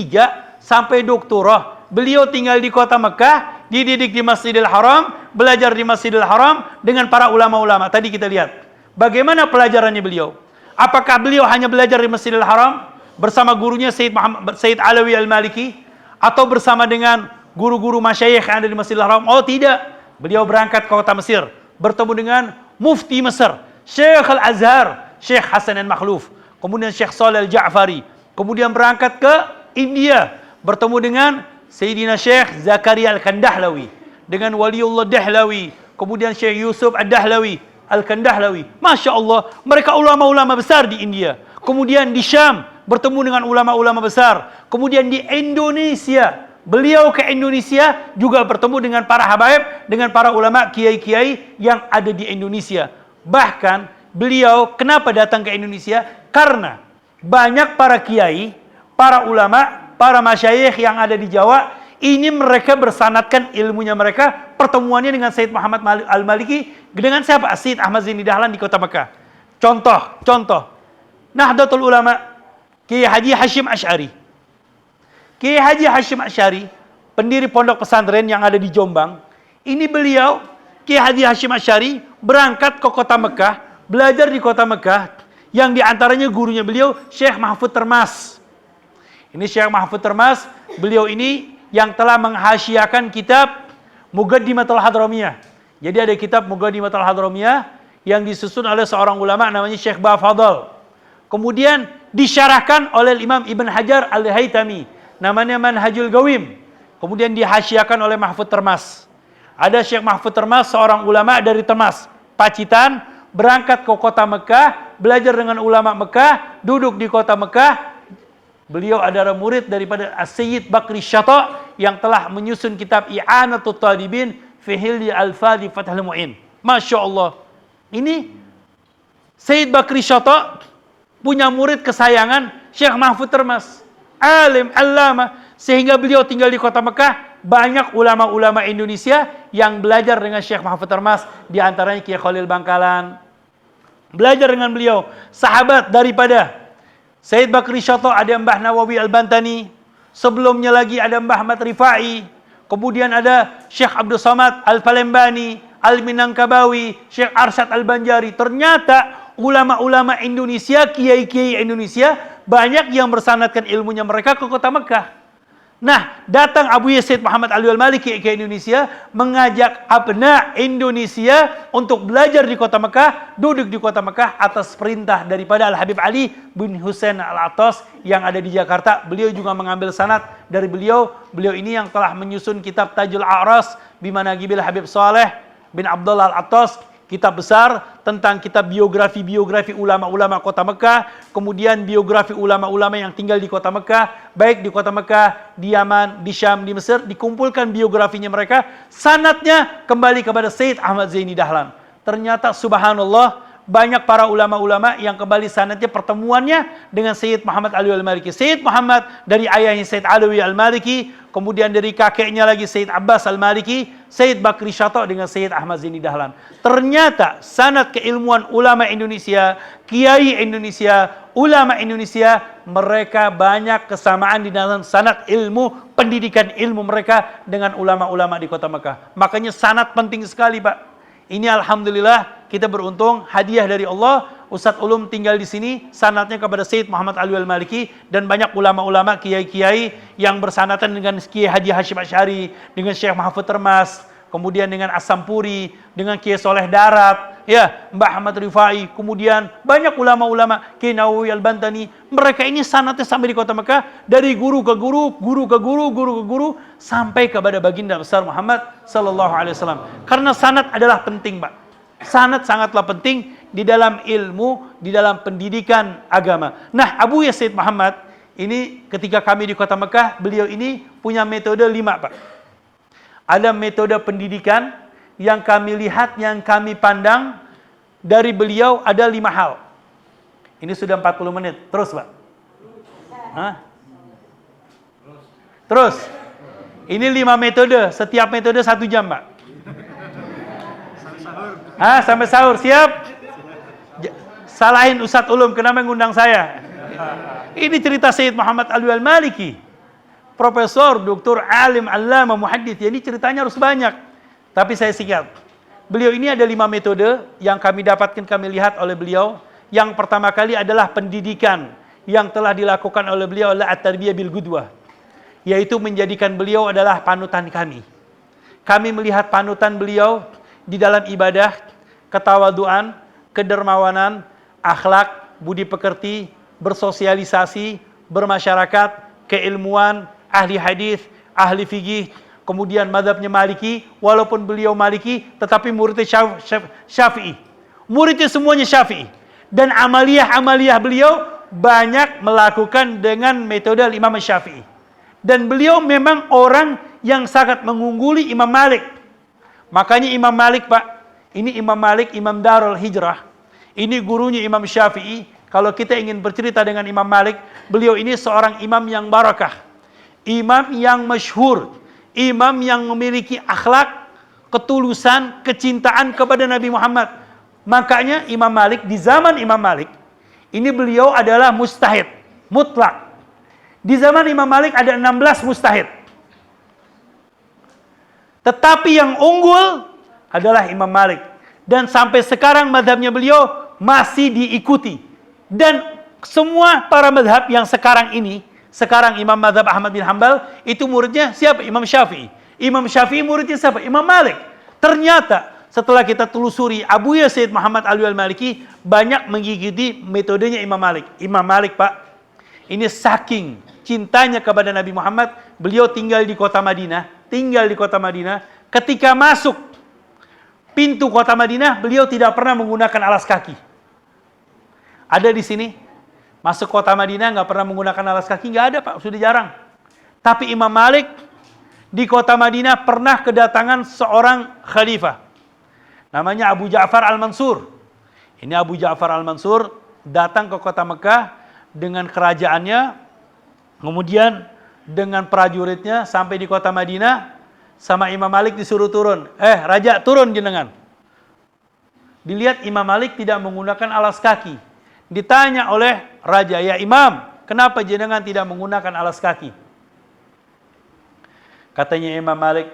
Speaker 1: sampai doktorah. Beliau tinggal di kota Mekah, dididik di Masjidil Haram, belajar di Masjidil Haram dengan para ulama-ulama. Tadi kita lihat. Bagaimana pelajarannya beliau? Apakah beliau hanya belajar di Masjidil Haram bersama gurunya Sayyid Alawi Al-Maliki, atau bersama dengan guru-guru masyayikh yang ada di Masjidil Haram? Oh tidak. Beliau berangkat ke kota Mesir, bertemu dengan mufti Mesir, Syekh Al-Azhar, Syekh Hasan Al-Makhluf, kemudian Syekh Shalih Al-Ja'fari, kemudian berangkat ke India, bertemu dengan Sayyidina Syekh Zakaria Al-Kandahlawi, dengan Waliullah Dahlawi, kemudian Syekh Yusuf Ad-Dahlawi, Al-Kandahlawi. Masya Allah, mereka ulama-ulama besar di India. Kemudian di Syam, bertemu dengan ulama-ulama besar. Kemudian di Indonesia, beliau ke Indonesia juga bertemu dengan para habaib, dengan para ulama kiai-kiai yang ada di Indonesia. Bahkan beliau kenapa datang ke Indonesia? Karena banyak para kiai, para ulama, para masyayikh yang ada di Jawa, ini mereka bersanadkan ilmunya mereka, pertemuannya dengan Sayyid Muhammad Al-Maliki, dengan siapa? Sayyid Ahmad Zaini Dahlan di kota Mekah. Contoh, Nahdlatul Ulama, Kiai Haji Hashim Asy'ari. Kiai Haji Hashim Asy'ari, pendiri pondok pesantren yang ada di Jombang. Ini beliau, Kiai Haji Hashim Asy'ari, berangkat ke kota Mekah, belajar di kota Mekah, yang diantaranya gurunya beliau, Syekh Mahfud Termas. Ini Syekh Mahfud Termas, beliau ini yang telah menghasyiakan kitab Muqaddimatul Hadramiyah. Jadi ada kitab Muqaddimatul Hadramiyah yang disusun oleh seorang ulama namanya Syekh Bafadal. Kemudian disyarahkan oleh Imam Ibn Hajar Al-Haytami, namanya Manhajul Gawim. Kemudian dihasyiakan oleh Mahfud Termas. Ada Syekh Mahfud Termas, seorang ulama dari Termas, Pacitan, berangkat ke kota Mekah, belajar dengan ulama Mekah, duduk di kota Mekah. Beliau adalah murid daripada As-Sayyid Bakri Syata yang telah menyusun kitab I'anatul Talibin fi Hilli Al-Fadhi Fathul Mu'in. Masya Allah. Ini Sayyid Bakri Syata punya murid kesayangan Syekh Mahfud Termas, alim, allama, sehingga beliau tinggal di kota Mekah. Banyak ulama-ulama Indonesia yang belajar dengan Syekh Mahfud Termas, di antaranya Kiai Khalil Bangkalan. Belajar dengan beliau, sahabat daripada Sayyid Bakri Syata, ada Mbah Nawawi Al-Bantani, sebelumnya lagi ada Mbah Ahmad Rifai, kemudian ada Syekh Abdul Samad Al-Palembani, Al-Minangkabawi, Syekh Arsyad Al-Banjari. Ternyata ulama-ulama Indonesia, kiai-kiai Indonesia, banyak yang bersanadkan ilmunya mereka ke kota Mekah. Nah, datang Abu Yazid Muhammad Ali Al-Maliki ke Indonesia, mengajak abna Indonesia untuk belajar di kota Mekah, duduk di kota Mekah atas perintah daripada Al-Habib Ali bin Husain Al-Attas yang ada di Jakarta. Beliau juga mengambil sanad dari beliau. Beliau ini yang telah menyusun kitab Tajul A'ras Bimanaqibil Habib Saleh bin Abdullah Al-Attas, kitab besar tentang kitab biografi ulama-ulama kota Mekah, kemudian biografi ulama-ulama yang tinggal di kota Mekah, baik di kota Mekah, di Yaman, di Syam, di Mesir, dikumpulkan biografinya mereka, sanadnya kembali kepada Sayyid Ahmad Zaini Dahlan. Ternyata subhanallah, banyak para ulama-ulama yang kembali sanadnya pertemuannya dengan Sayyid Muhammad Ali Al-Maliki. Sayyid Muhammad dari ayahnya Sayyid Alawi Al-Maliki, kemudian dari kakeknya lagi Sayyid Abbas Al-Maliki, Sayyid Bakri Syata dengan Sayyid Ahmad Zaini Dahlan. Ternyata sanad keilmuan ulama Indonesia, kiai Indonesia, ulama Indonesia, mereka banyak kesamaan di dalam sanad ilmu, pendidikan ilmu mereka dengan ulama-ulama di kota Mekah. Makanya sanad penting sekali, Pak. Ini alhamdulillah kita beruntung, hadiah dari Allah. Ustadz Ulum tinggal di sini, sanadnya kepada Sayyid Muhammad Ali Al-Maliki, dan banyak ulama-ulama, kiai-kiai yang bersanatan dengan Kiai Haji Hashim Asy'ari, dengan Syekh Mahfud Termas, kemudian dengan As-Sampuri, dengan Kiai Soleh Darat, ya, Mbah Ahmad Rifai, kemudian banyak ulama-ulama, Kiai Nawawi Al-Bantani. Mereka ini sanadnya sampai di kota Mekah, dari guru ke guru, guru ke guru, guru ke guru, sampai kepada baginda besar Muhammad sallallahu alaihi wasallam. Karena sanad adalah penting, Pak. Sanad sangatlah penting di dalam ilmu, di dalam pendidikan agama. Nah, Abu Yazid Muhammad ini ketika kami di kota Mekah, beliau ini punya metode 5, Pak. Ada metode pendidikan yang kami lihat, yang kami pandang dari beliau, ada 5 hal. Ini sudah 40 menit. Terus, Pak. Hah? Terus. Ini 5 metode. Setiap metode 1 jam, Pak. Sampai sahur. Siap? Salahin Ustadz Ulum, kenapa ngundang saya? Ini cerita Sayyid Muhammad Alwi Al-Maliki, Profesor, Doktor, Alim, Allama, Muhaddits. Jadi ceritanya harus banyak. Tapi saya singkat. Beliau ini ada 5 metode yang kami dapatkan, kami lihat oleh beliau. Yang pertama kali adalah pendidikan yang telah dilakukan oleh beliau adalah at-tarbiyah bil qudwah, yaitu menjadikan beliau adalah panutan kami. Kami melihat panutan beliau di dalam ibadah, ketawaduan, kedermawanan, akhlak, budi pekerti, bersosialisasi, bermasyarakat, keilmuan, ahli hadis, ahli fikih, kemudian mazhabnya Maliki. Walaupun beliau Maliki, tetapi muridnya Syafi'i. Muridnya semuanya Syafi'i. Dan amaliyah beliau banyak melakukan dengan metode Imam Syafi'i. Dan beliau memang orang yang sangat mengungguli Imam Malik. Makanya Imam Malik, Pak, ini Imam Malik, Imam Darul Hijrah. Ini gurunya Imam Syafi'i. Kalau kita ingin bercerita dengan Imam Malik, beliau ini seorang imam yang barakah. Imam yang masyhur. Imam yang memiliki akhlak, ketulusan, kecintaan kepada Nabi Muhammad. Makanya Imam Malik, di zaman Imam Malik, ini beliau adalah mustahid, mutlak. Di zaman Imam Malik ada 16 mustahid. Tetapi yang unggul adalah Imam Malik. Dan sampai sekarang madhabnya beliau masih diikuti. Dan semua para madhab yang sekarang ini, sekarang Imam Madhab Ahmad bin Hanbal, itu muridnya siapa? Imam Syafi'i. Imam Syafi'i muridnya siapa? Imam Malik. Ternyata setelah kita telusuri, Abuya Sayyid Muhammad Alwi Al-Maliki banyak mengikuti metodenya Imam Malik. Imam Malik, Pak, ini saking cintanya kepada Nabi Muhammad, beliau tinggal di kota Madinah. Ketika masuk pintu kota Madinah, beliau tidak pernah menggunakan alas kaki. Ada di sini, masuk kota Madinah nggak pernah menggunakan alas kaki, nggak ada, Pak, sudah jarang. Tapi Imam Malik di kota Madinah pernah kedatangan seorang khalifah. Namanya Abu Ja'far Al-Mansur. Ini Abu Ja'far Al-Mansur datang ke kota Mekah dengan kerajaannya, kemudian dengan prajuritnya sampai di kota Madinah, sama Imam Malik disuruh turun. Raja, turun jenengan. Dilihat Imam Malik tidak menggunakan alas kaki. Ditanya oleh raja, ya Imam, kenapa jenengan tidak menggunakan alas kaki? Katanya Imam Malik,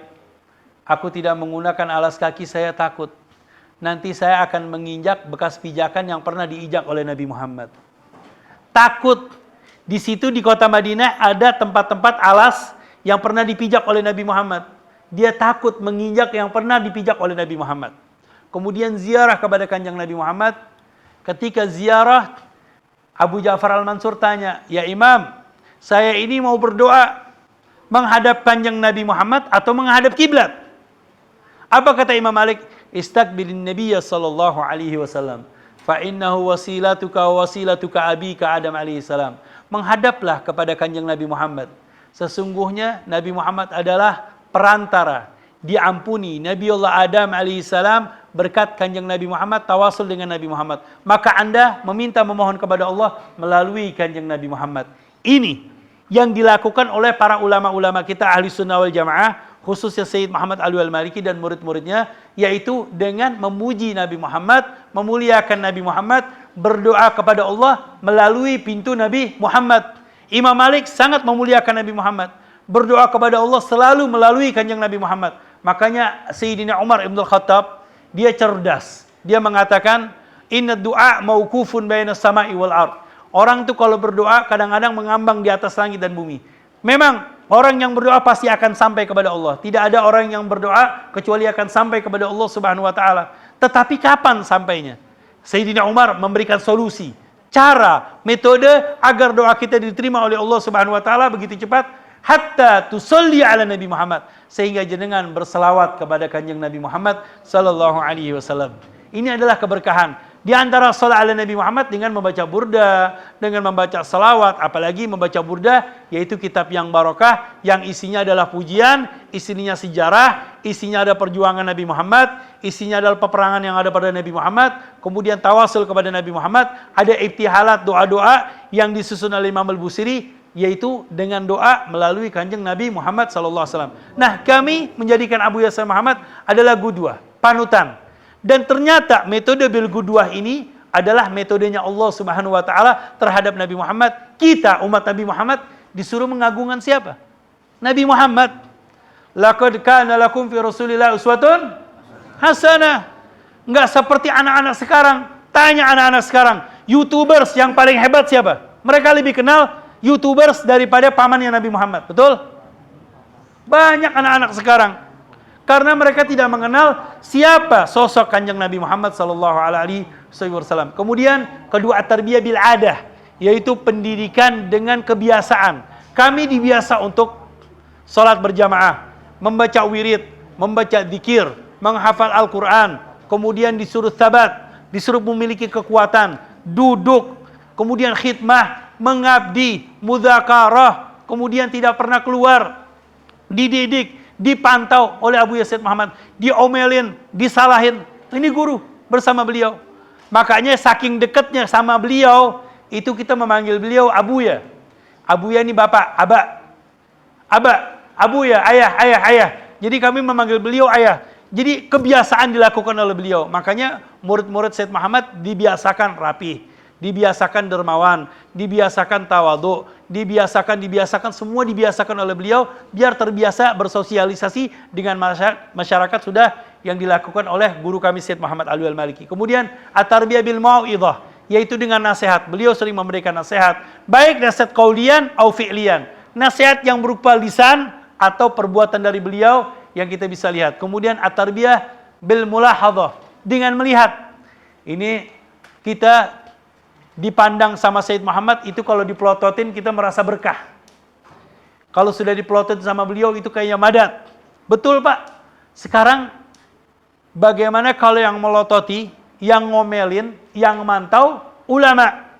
Speaker 1: aku tidak menggunakan alas kaki, saya takut nanti saya akan menginjak bekas pijakan yang pernah diinjak oleh Nabi Muhammad. Takut. Di situ di kota Madinah ada tempat-tempat alas yang pernah dipijak oleh Nabi Muhammad. Dia takut menginjak yang pernah dipijak oleh Nabi Muhammad. Kemudian ziarah kepada kanjeng Nabi Muhammad. Ketika ziarah, Abu Ja'far Al-Mansur tanya, ya Imam, saya ini mau berdoa menghadap kanjeng Nabi Muhammad atau menghadap kiblat? Apa kata Imam Malik? Istaqbilin Nabiyya sallallahu alaihi wasallam, fa innahu wasilatuka wa wasilatuka abika Adam alaihi salam. Menghadaplah kepada kanjeng Nabi Muhammad. Sesungguhnya Nabi Muhammad adalah perantara diampuni Nabiullah Adam alaihi salam berkat kanjeng Nabi Muhammad, tawasul dengan Nabi Muhammad. Maka Anda memohon kepada Allah melalui kanjeng Nabi Muhammad. Ini yang dilakukan oleh para ulama-ulama kita ahli sunnah wal jamaah, khususnya Sayyid Muhammad Alwi Al-Maliki dan murid-muridnya, yaitu dengan memuji Nabi Muhammad, memuliakan Nabi Muhammad, berdoa kepada Allah melalui pintu Nabi Muhammad. Imam Malik sangat memuliakan Nabi Muhammad, berdoa kepada Allah selalu melalui kanjeng Nabi Muhammad. Makanya Sayyidina Umar Ibn Khattab, dia cerdas. Dia mengatakan, inna du'a mauqufun baina sama'i wal ard. Orang itu kalau berdoa kadang-kadang mengambang di atas langit dan bumi. Memang orang yang berdoa pasti akan sampai kepada Allah. Tidak ada orang yang berdoa kecuali akan sampai kepada Allah Subhanahu wa taala. Tetapi kapan sampainya? Sayyidina Umar memberikan solusi, cara, metode agar doa kita diterima oleh Allah Subhanahu wa taala begitu cepat, hatta tusalli ala Nabi Muhammad, sehingga jenengan berselawat kepada kanjeng Nabi Muhammad sallallahu alaihi wasallam. Ini adalah keberkahan. Di antara salat ala Nabi Muhammad dengan membaca burda, dengan membaca salawat, apalagi membaca burda, yaitu kitab yang barokah, yang isinya adalah pujian, isinya sejarah, isinya ada perjuangan Nabi Muhammad, isinya adalah peperangan yang ada pada Nabi Muhammad, kemudian tawasul kepada Nabi Muhammad, ada ibtihalat doa-doa yang disusun oleh Imam Al-Busiri, yaitu dengan doa melalui kanjeng Nabi Muhammad SAW. Nah, kami menjadikan Abu Yasir Muhammad adalah gudwah, panutan. Dan ternyata metode bil gudwah ini adalah metodenya Allah Subhanahu wa taala terhadap Nabi Muhammad. Kita umat Nabi Muhammad disuruh mengagungkan siapa? Nabi Muhammad. Laqad kana lakum fi Rasulillah uswatun hasanah. Enggak seperti anak-anak sekarang. Tanya anak-anak sekarang, YouTubers yang paling hebat siapa? Mereka lebih kenal YouTubers daripada pamannya Nabi Muhammad. Betul? Banyak anak-anak sekarang karena mereka tidak mengenal siapa sosok Kanjeng Nabi Muhammad sallallahu alaihi wasallam. Kemudian kedua, at-tarbiyah bil adah, yaitu pendidikan dengan kebiasaan. Kami dibiasa untuk salat berjamaah, membaca wirid, membaca zikir, menghafal Al-Qur'an, kemudian disuruh sabat, disuruh memiliki kekuatan, duduk, kemudian khidmah, mengabdi, mudzakarah, kemudian tidak pernah keluar, dididik, dipantau oleh Abu Yazid Muhammad, diomelin, disalahin. Ini guru bersama beliau. Makanya saking dekatnya sama beliau, itu kita memanggil beliau Abuya. Abuya ini bapak, aba, Abuya, ayah. Jadi kami memanggil beliau ayah. Jadi kebiasaan dilakukan oleh beliau. Makanya murid-murid Sayyid Muhammad dibiasakan rapih, dibiasakan dermawan, dibiasakan tawadhu, dibiasakan semua dibiasakan oleh beliau biar terbiasa bersosialisasi dengan masyarakat sudah yang dilakukan oleh guru kami Sayyid Muhammad Alwi Al-Maliki. Kemudian at-tarbiyah bil mau'idhah, yaitu dengan nasihat. Beliau sering memberikan nasihat, baik nasihat qaulian atau fi'lian. Nasihat yang berupa lisan atau perbuatan dari beliau yang kita bisa lihat. Kemudian at-tarbiyah bil mulahadhah, dengan melihat. Ini kita dipandang sama Sayyid Muhammad itu kalau dipelototin kita merasa berkah. Kalau sudah dipelototin sama beliau itu kayaknya madat. Betul Pak. Sekarang bagaimana kalau yang melototi, yang ngomelin, yang mantau ulama,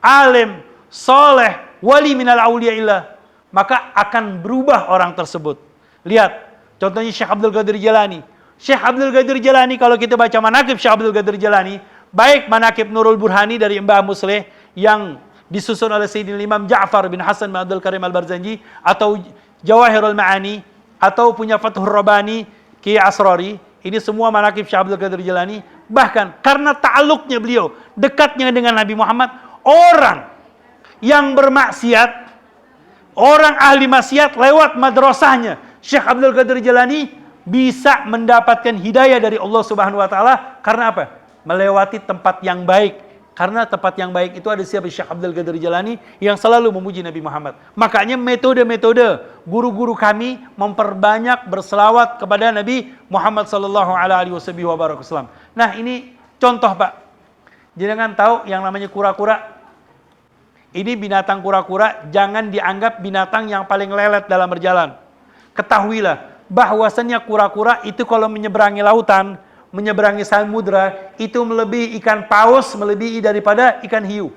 Speaker 1: alim, soleh, wali minal auliyaillah, maka akan berubah orang tersebut. Lihat contohnya Syekh Abdul Qadir Jilani. Syekh Abdul Qadir Jilani, kalau kita baca manaqib Syekh Abdul Qadir Jilani, baik manaqib Nurul Burhani dari Mbah Musleh yang disusun oleh Sayyidina Imam Ja'far bin Hasan bin Abdul Karim Al-Barzanji, atau Jawahirul Ma'ani, atau punya Fathur Rabbani Ki Asrari, ini semua manaqib Syekh Abdul Qadir Jilani. Bahkan karena ta'alluqnya beliau, dekatnya dengan Nabi Muhammad, orang yang bermaksiat, orang ahli maksiat lewat madrasahnya Syekh Abdul Qadir Jilani bisa mendapatkan hidayah dari Allah Subhanahu wa taala. Karena apa? Melewati tempat yang baik. Karena tempat yang baik itu ada siapa? Syekh Abdul Qadir Jilani yang selalu memuji Nabi Muhammad. Makanya metode-metode guru-guru kami memperbanyak berselawat kepada Nabi Muhammad sallallahu alaihi wasallam. Nah, ini contoh Pak. Jangan tahu yang namanya kura-kura. Ini binatang kura-kura jangan dianggap binatang yang paling lelet dalam berjalan. Ketahuilah bahwasannya kura-kura itu kalau menyeberangi lautan, menyeberangi samudra, itu melebihi ikan paus, melebihi daripada ikan hiu.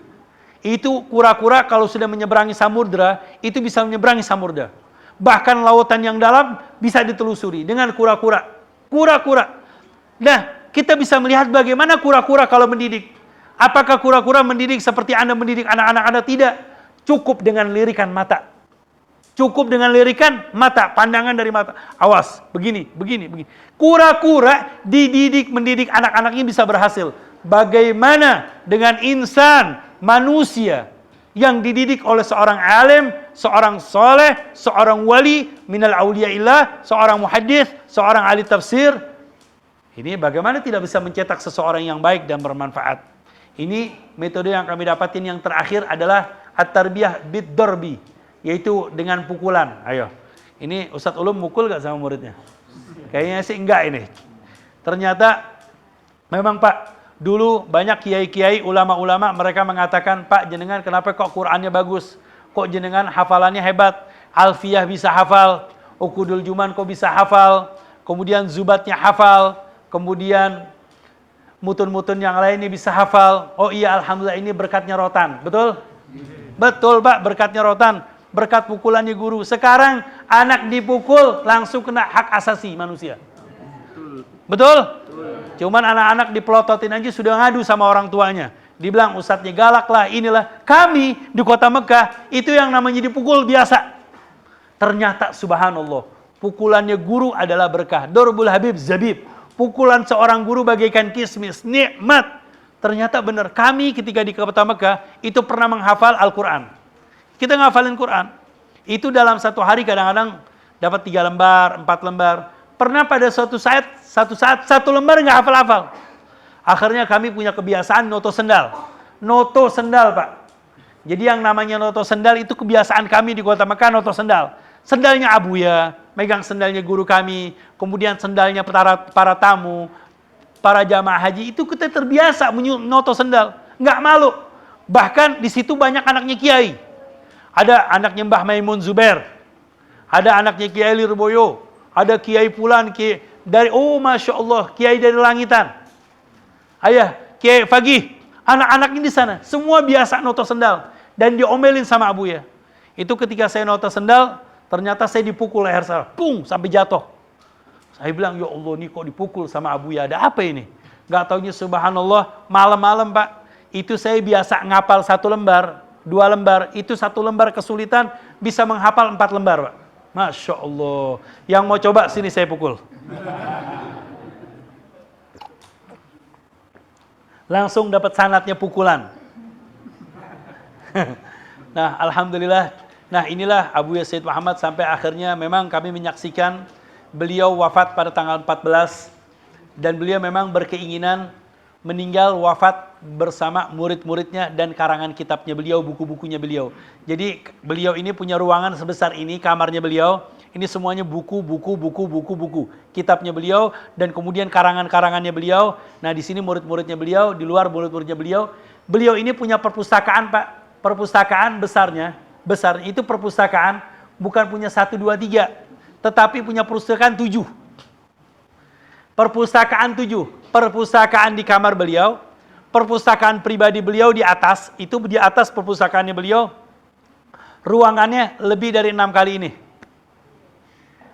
Speaker 1: Itu kura-kura kalau sudah menyeberangi samudra, itu bisa menyeberangi samudra. Bahkan lautan yang dalam bisa ditelusuri dengan kura-kura. Kura-kura. Nah, kita bisa melihat bagaimana kura-kura kalau mendidik. Apakah kura-kura mendidik seperti Anda mendidik anak-anak Anda? Tidak. Cukup dengan lirikan mata. Cukup dengan lirikan mata, pandangan dari mata. Awas, begini. Kura-kura dididik, mendidik anak-anaknya bisa berhasil. Bagaimana dengan insan, manusia yang dididik oleh seorang alim, seorang soleh, seorang wali minal auliyaillah, seorang muhaddits, seorang ahli tafsir. Ini bagaimana tidak bisa mencetak seseorang yang baik dan bermanfaat. Ini metode yang kami dapatin yang terakhir adalah at-tarbiyah bid-darbi, yaitu dengan pukulan. Ayo, ini Ustadz Ulum mukul gak sama muridnya? Kayaknya sih enggak ini. Ternyata memang Pak, dulu banyak kiai-kiai, ulama-ulama mereka mengatakan, Pak jenengan kenapa kok Qur'annya bagus? Kok jenengan hafalannya hebat? Alfiyah bisa hafal, Ukudul Juman kok bisa hafal, kemudian Zubatnya hafal, kemudian mutun-mutun yang lainnya bisa hafal. Oh iya, alhamdulillah ini berkatnya rotan. Betul? Betul Pak, berkatnya rotan. Berkat pukulannya guru. Sekarang anak dipukul langsung kena hak asasi manusia. Betul? Cuman anak-anak dipelototin aja sudah ngadu sama orang tuanya. Dibilang ustadznya galak lah, inilah. Kami di kota Mekah itu yang namanya dipukul biasa. Ternyata subhanallah, pukulannya guru adalah berkah. Dorbul Habib Zabib. Pukulan seorang guru bagaikan kismis, nikmat. Ternyata benar, kami ketika di Kota Mekah itu pernah menghafal Al-Quran. Kita ngafalin Quran. Itu dalam satu hari kadang-kadang dapat 3 lembar, 4 lembar. Pernah pada satu saat 1 lembar nggak hafal-hafal. Akhirnya kami punya kebiasaan noto sendal. Noto sendal, Pak. Jadi yang namanya noto sendal itu kebiasaan kami di Kota Mekah, noto sendal. Sendalnya Abuya, megang sendalnya guru kami, kemudian sendalnya para tamu, para jamaah haji, itu kita terbiasa noto sendal, nggak malu. Bahkan di situ banyak anaknya kiai. Ada anaknya Mbah Maimun Zubair, ada anaknya Kiai Lirboyo, ada Kiai Fulan, Kiai dari, oh Masya Allah, Kiai dari langitan. Ayah, Kiai Fagih, anak-anaknya di sana, semua biasa noto sendal. Dan diomelin sama Abuya. Itu ketika saya noto sendal, ternyata saya dipukul leher saya, pung, sampai jatuh. Saya bilang, ya Allah, ini kok dipukul sama Abuya, ada apa ini? Gak taunya subhanallah, malam-malam Pak, itu saya biasa ngapal 1 lembar, 2 lembar, itu 1 lembar kesulitan, bisa menghafal 4 lembar Pak. Masya Allah. Yang mau coba, sini saya pukul. Langsung dapat sanatnya pukulan. Nah, alhamdulillah. Nah, inilah Abuya Sayyid Muhammad sampai akhirnya memang kami menyaksikan beliau wafat pada tanggal 14 dan beliau memang berkeinginan meninggal wafat bersama murid-muridnya dan karangan kitabnya beliau, buku-bukunya beliau. Jadi beliau ini punya ruangan sebesar ini, kamarnya beliau. Ini semuanya buku, kitabnya beliau dan kemudian karangan-karangannya beliau. Nah, di sini murid-muridnya beliau, di luar murid-muridnya beliau. Beliau ini punya perpustakaan, Pak. Perpustakaan besarnya itu perpustakaan bukan punya 1, 2, 3, tetapi punya perpustakaan 7. Perpustakaan 7. Perpustakaan di kamar beliau, perpustakaan pribadi beliau di atas, itu di atas perpustakaannya beliau, ruangannya lebih dari 6 kali ini.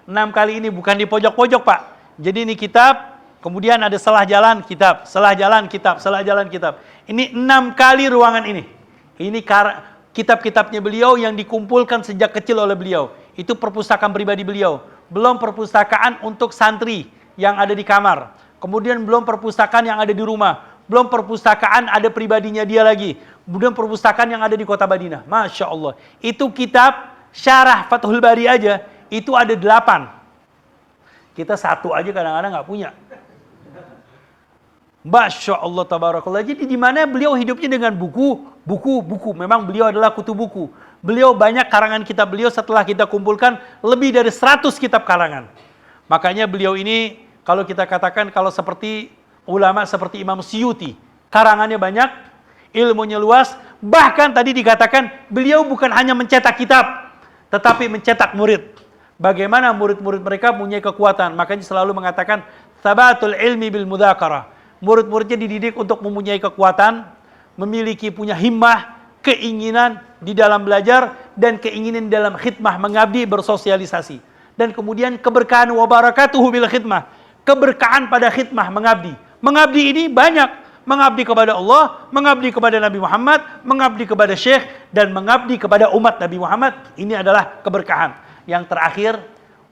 Speaker 1: 6 kali ini, bukan di pojok-pojok Pak. Jadi ini kitab, kemudian ada selah jalan kitab, selah jalan kitab, selah jalan kitab. Ini 6 kali ruangan ini. Ini kitab-kitabnya beliau yang dikumpulkan sejak kecil oleh beliau. Itu perpustakaan pribadi beliau. Belum perpustakaan untuk santri yang ada di kamar. Kemudian belum perpustakaan yang ada di rumah. Belum perpustakaan ada pribadinya dia lagi. Belum perpustakaan yang ada di kota Madinah. Masya Allah. Itu kitab Syarah Fathul Bari aja, itu ada 8. Kita 1 aja kadang-kadang nggak punya. Masya Allah tabarakallah. Jadi di mana beliau hidupnya dengan buku. Memang beliau adalah kutu buku. Beliau banyak karangan kitab beliau setelah kita kumpulkan lebih dari 100 kitab karangan. Makanya beliau ini kalau kita katakan kalau seperti ulama seperti Imam Suyuti, karangannya banyak, ilmunya luas, bahkan tadi dikatakan beliau bukan hanya mencetak kitab, tetapi mencetak murid. Bagaimana murid-murid mereka punya kekuatan. Makanya selalu mengatakan thabatul ilmi bil mudzakarah. Murid-muridnya dididik untuk mempunyai kekuatan, memiliki punya himmah, keinginan di dalam belajar dan keinginan dalam khidmah, mengabdi, bersosialisasi. Dan kemudian keberkahan wa barakatuhu bil khidmah. Keberkahan pada khidmah, mengabdi. Mengabdi ini banyak. Mengabdi kepada Allah, mengabdi kepada Nabi Muhammad, mengabdi kepada Syekh, dan mengabdi kepada umat Nabi Muhammad. Ini adalah keberkahan. Yang terakhir,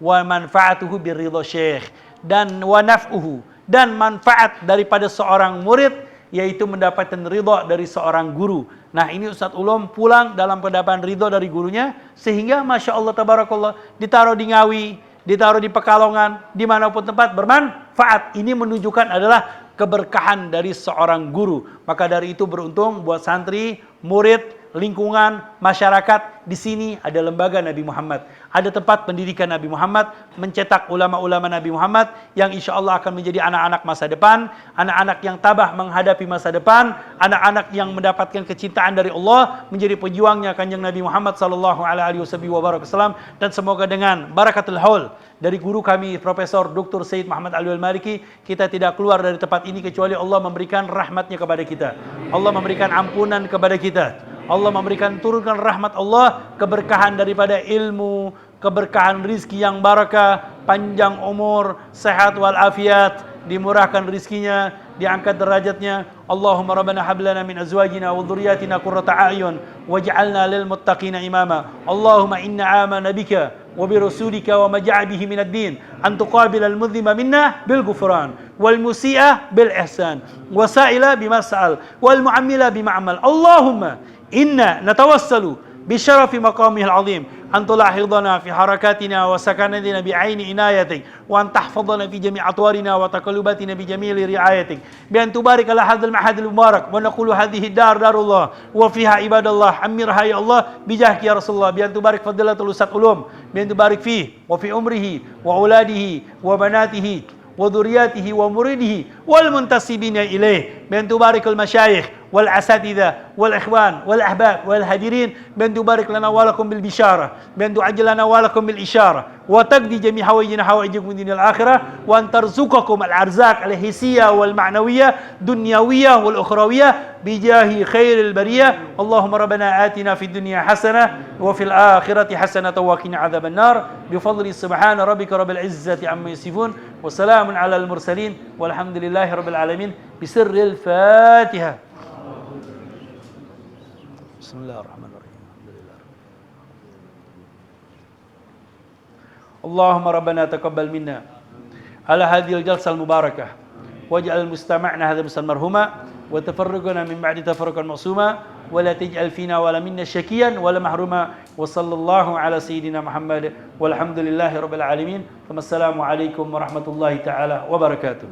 Speaker 1: wa manfaatuhu birridha Syekh. Dan wa naf'uhu. Dan manfaat daripada seorang murid, yaitu mendapatkan ridha dari seorang guru. Nah, ini Ustadz Ulum pulang dalam keadaan ridha dari gurunya, sehingga Masya Allah tabarakallah, ditaruh di Ngawi, ditaruh di Pekalongan, dimanapun tempat bermanfaat. Ini menunjukkan adalah keberkahan dari seorang guru. Maka dari itu beruntung buat santri, murid, lingkungan, masyarakat. Di sini ada lembaga Nabi Muhammad. Ada tempat pendidikan Nabi Muhammad, mencetak ulama-ulama Nabi Muhammad yang insya Allah akan menjadi anak-anak masa depan, anak-anak yang tabah menghadapi masa depan, anak-anak yang mendapatkan kecintaan dari Allah, menjadi pejuangnya Kanjeng Nabi Muhammad sallallahu alaihi wasallam. Dan semoga dengan barakatul haul dari guru kami Profesor Dr. Sayyid Muhammad Alwi Al-Maliki, kita tidak keluar dari tempat ini kecuali Allah memberikan rahmatnya kepada kita. Allah memberikan ampunan kepada kita. Allah memberikan turunkan rahmat Allah, keberkahan daripada ilmu, keberkahan rizki yang barakah, panjang umur, sehat walafiat, dimurahkan rizkinya, diangkat derajatnya. Allahumma rabbana hablana min azwajina wa dhurriyyatina qurrata a'yun waj'alna lil muttaqina imama. Allahumma inna amana bika وبرسولك وما جاء به من الدين أن تقابل المذنب منا بالغفران والمسيء بالإحسان وسائل بما سأل والمعمل بما عمل. اللهم إنا نتوسل بشرف مقامه العظيم أن تلاحظنا في حركاتنا وسكناتنا بعين عنايتك وأن تحفظنا في جميع أطوارنا وتقلباتنا بجميل رعايتك بأن تبارك على هذا المعهد المبارك ونقول هذه الدار دار الله وفيها عباد الله أمرها يا الله بجاهك يا رسول الله بأن تبارك فضيلة الأستاذ علوم بأن تبارك فيه وفي عمره وأولاده وبناته وذرياته ومريده والمنتسبين إليه بأن تبارك المشايخ والأساتذة والإخوان والأحباب والهادرين بأن تبارك لنا ولكم بالبشارة بأن تعجل لنا ولكم بالإشارة وتقضي جميع حوائجنا حوائجكم من الآخرة وأن ترزقكم الأرزاق الحسية والمعنوية دنيوية والأخروية بجاه خير البرية. اللهم ربنا آتنا في الدنيا حسنة وفي الآخرة حسنة وقنا عذاب النار بفضل سبحان ربك رب العزة عما يصفون وسلام على المرسلين والحمد لله رب العالمين بسر الفاتحة. بسم الله الرحمن الرحيم. الحمد لله. اللهم ربنا تقبل منا على هذه الجلسة المباركة واجعل مستمعنا هذا مسلم مرحوما وتفرقنا من بعد تفرقا معصوما ولا تجعل فينا ولا منا شكيا ولا محروما وصلى الله على سيدنا محمد والحمد لله رب العالمين. ثم السلام عليكم ورحمة الله تعالى وبركاته.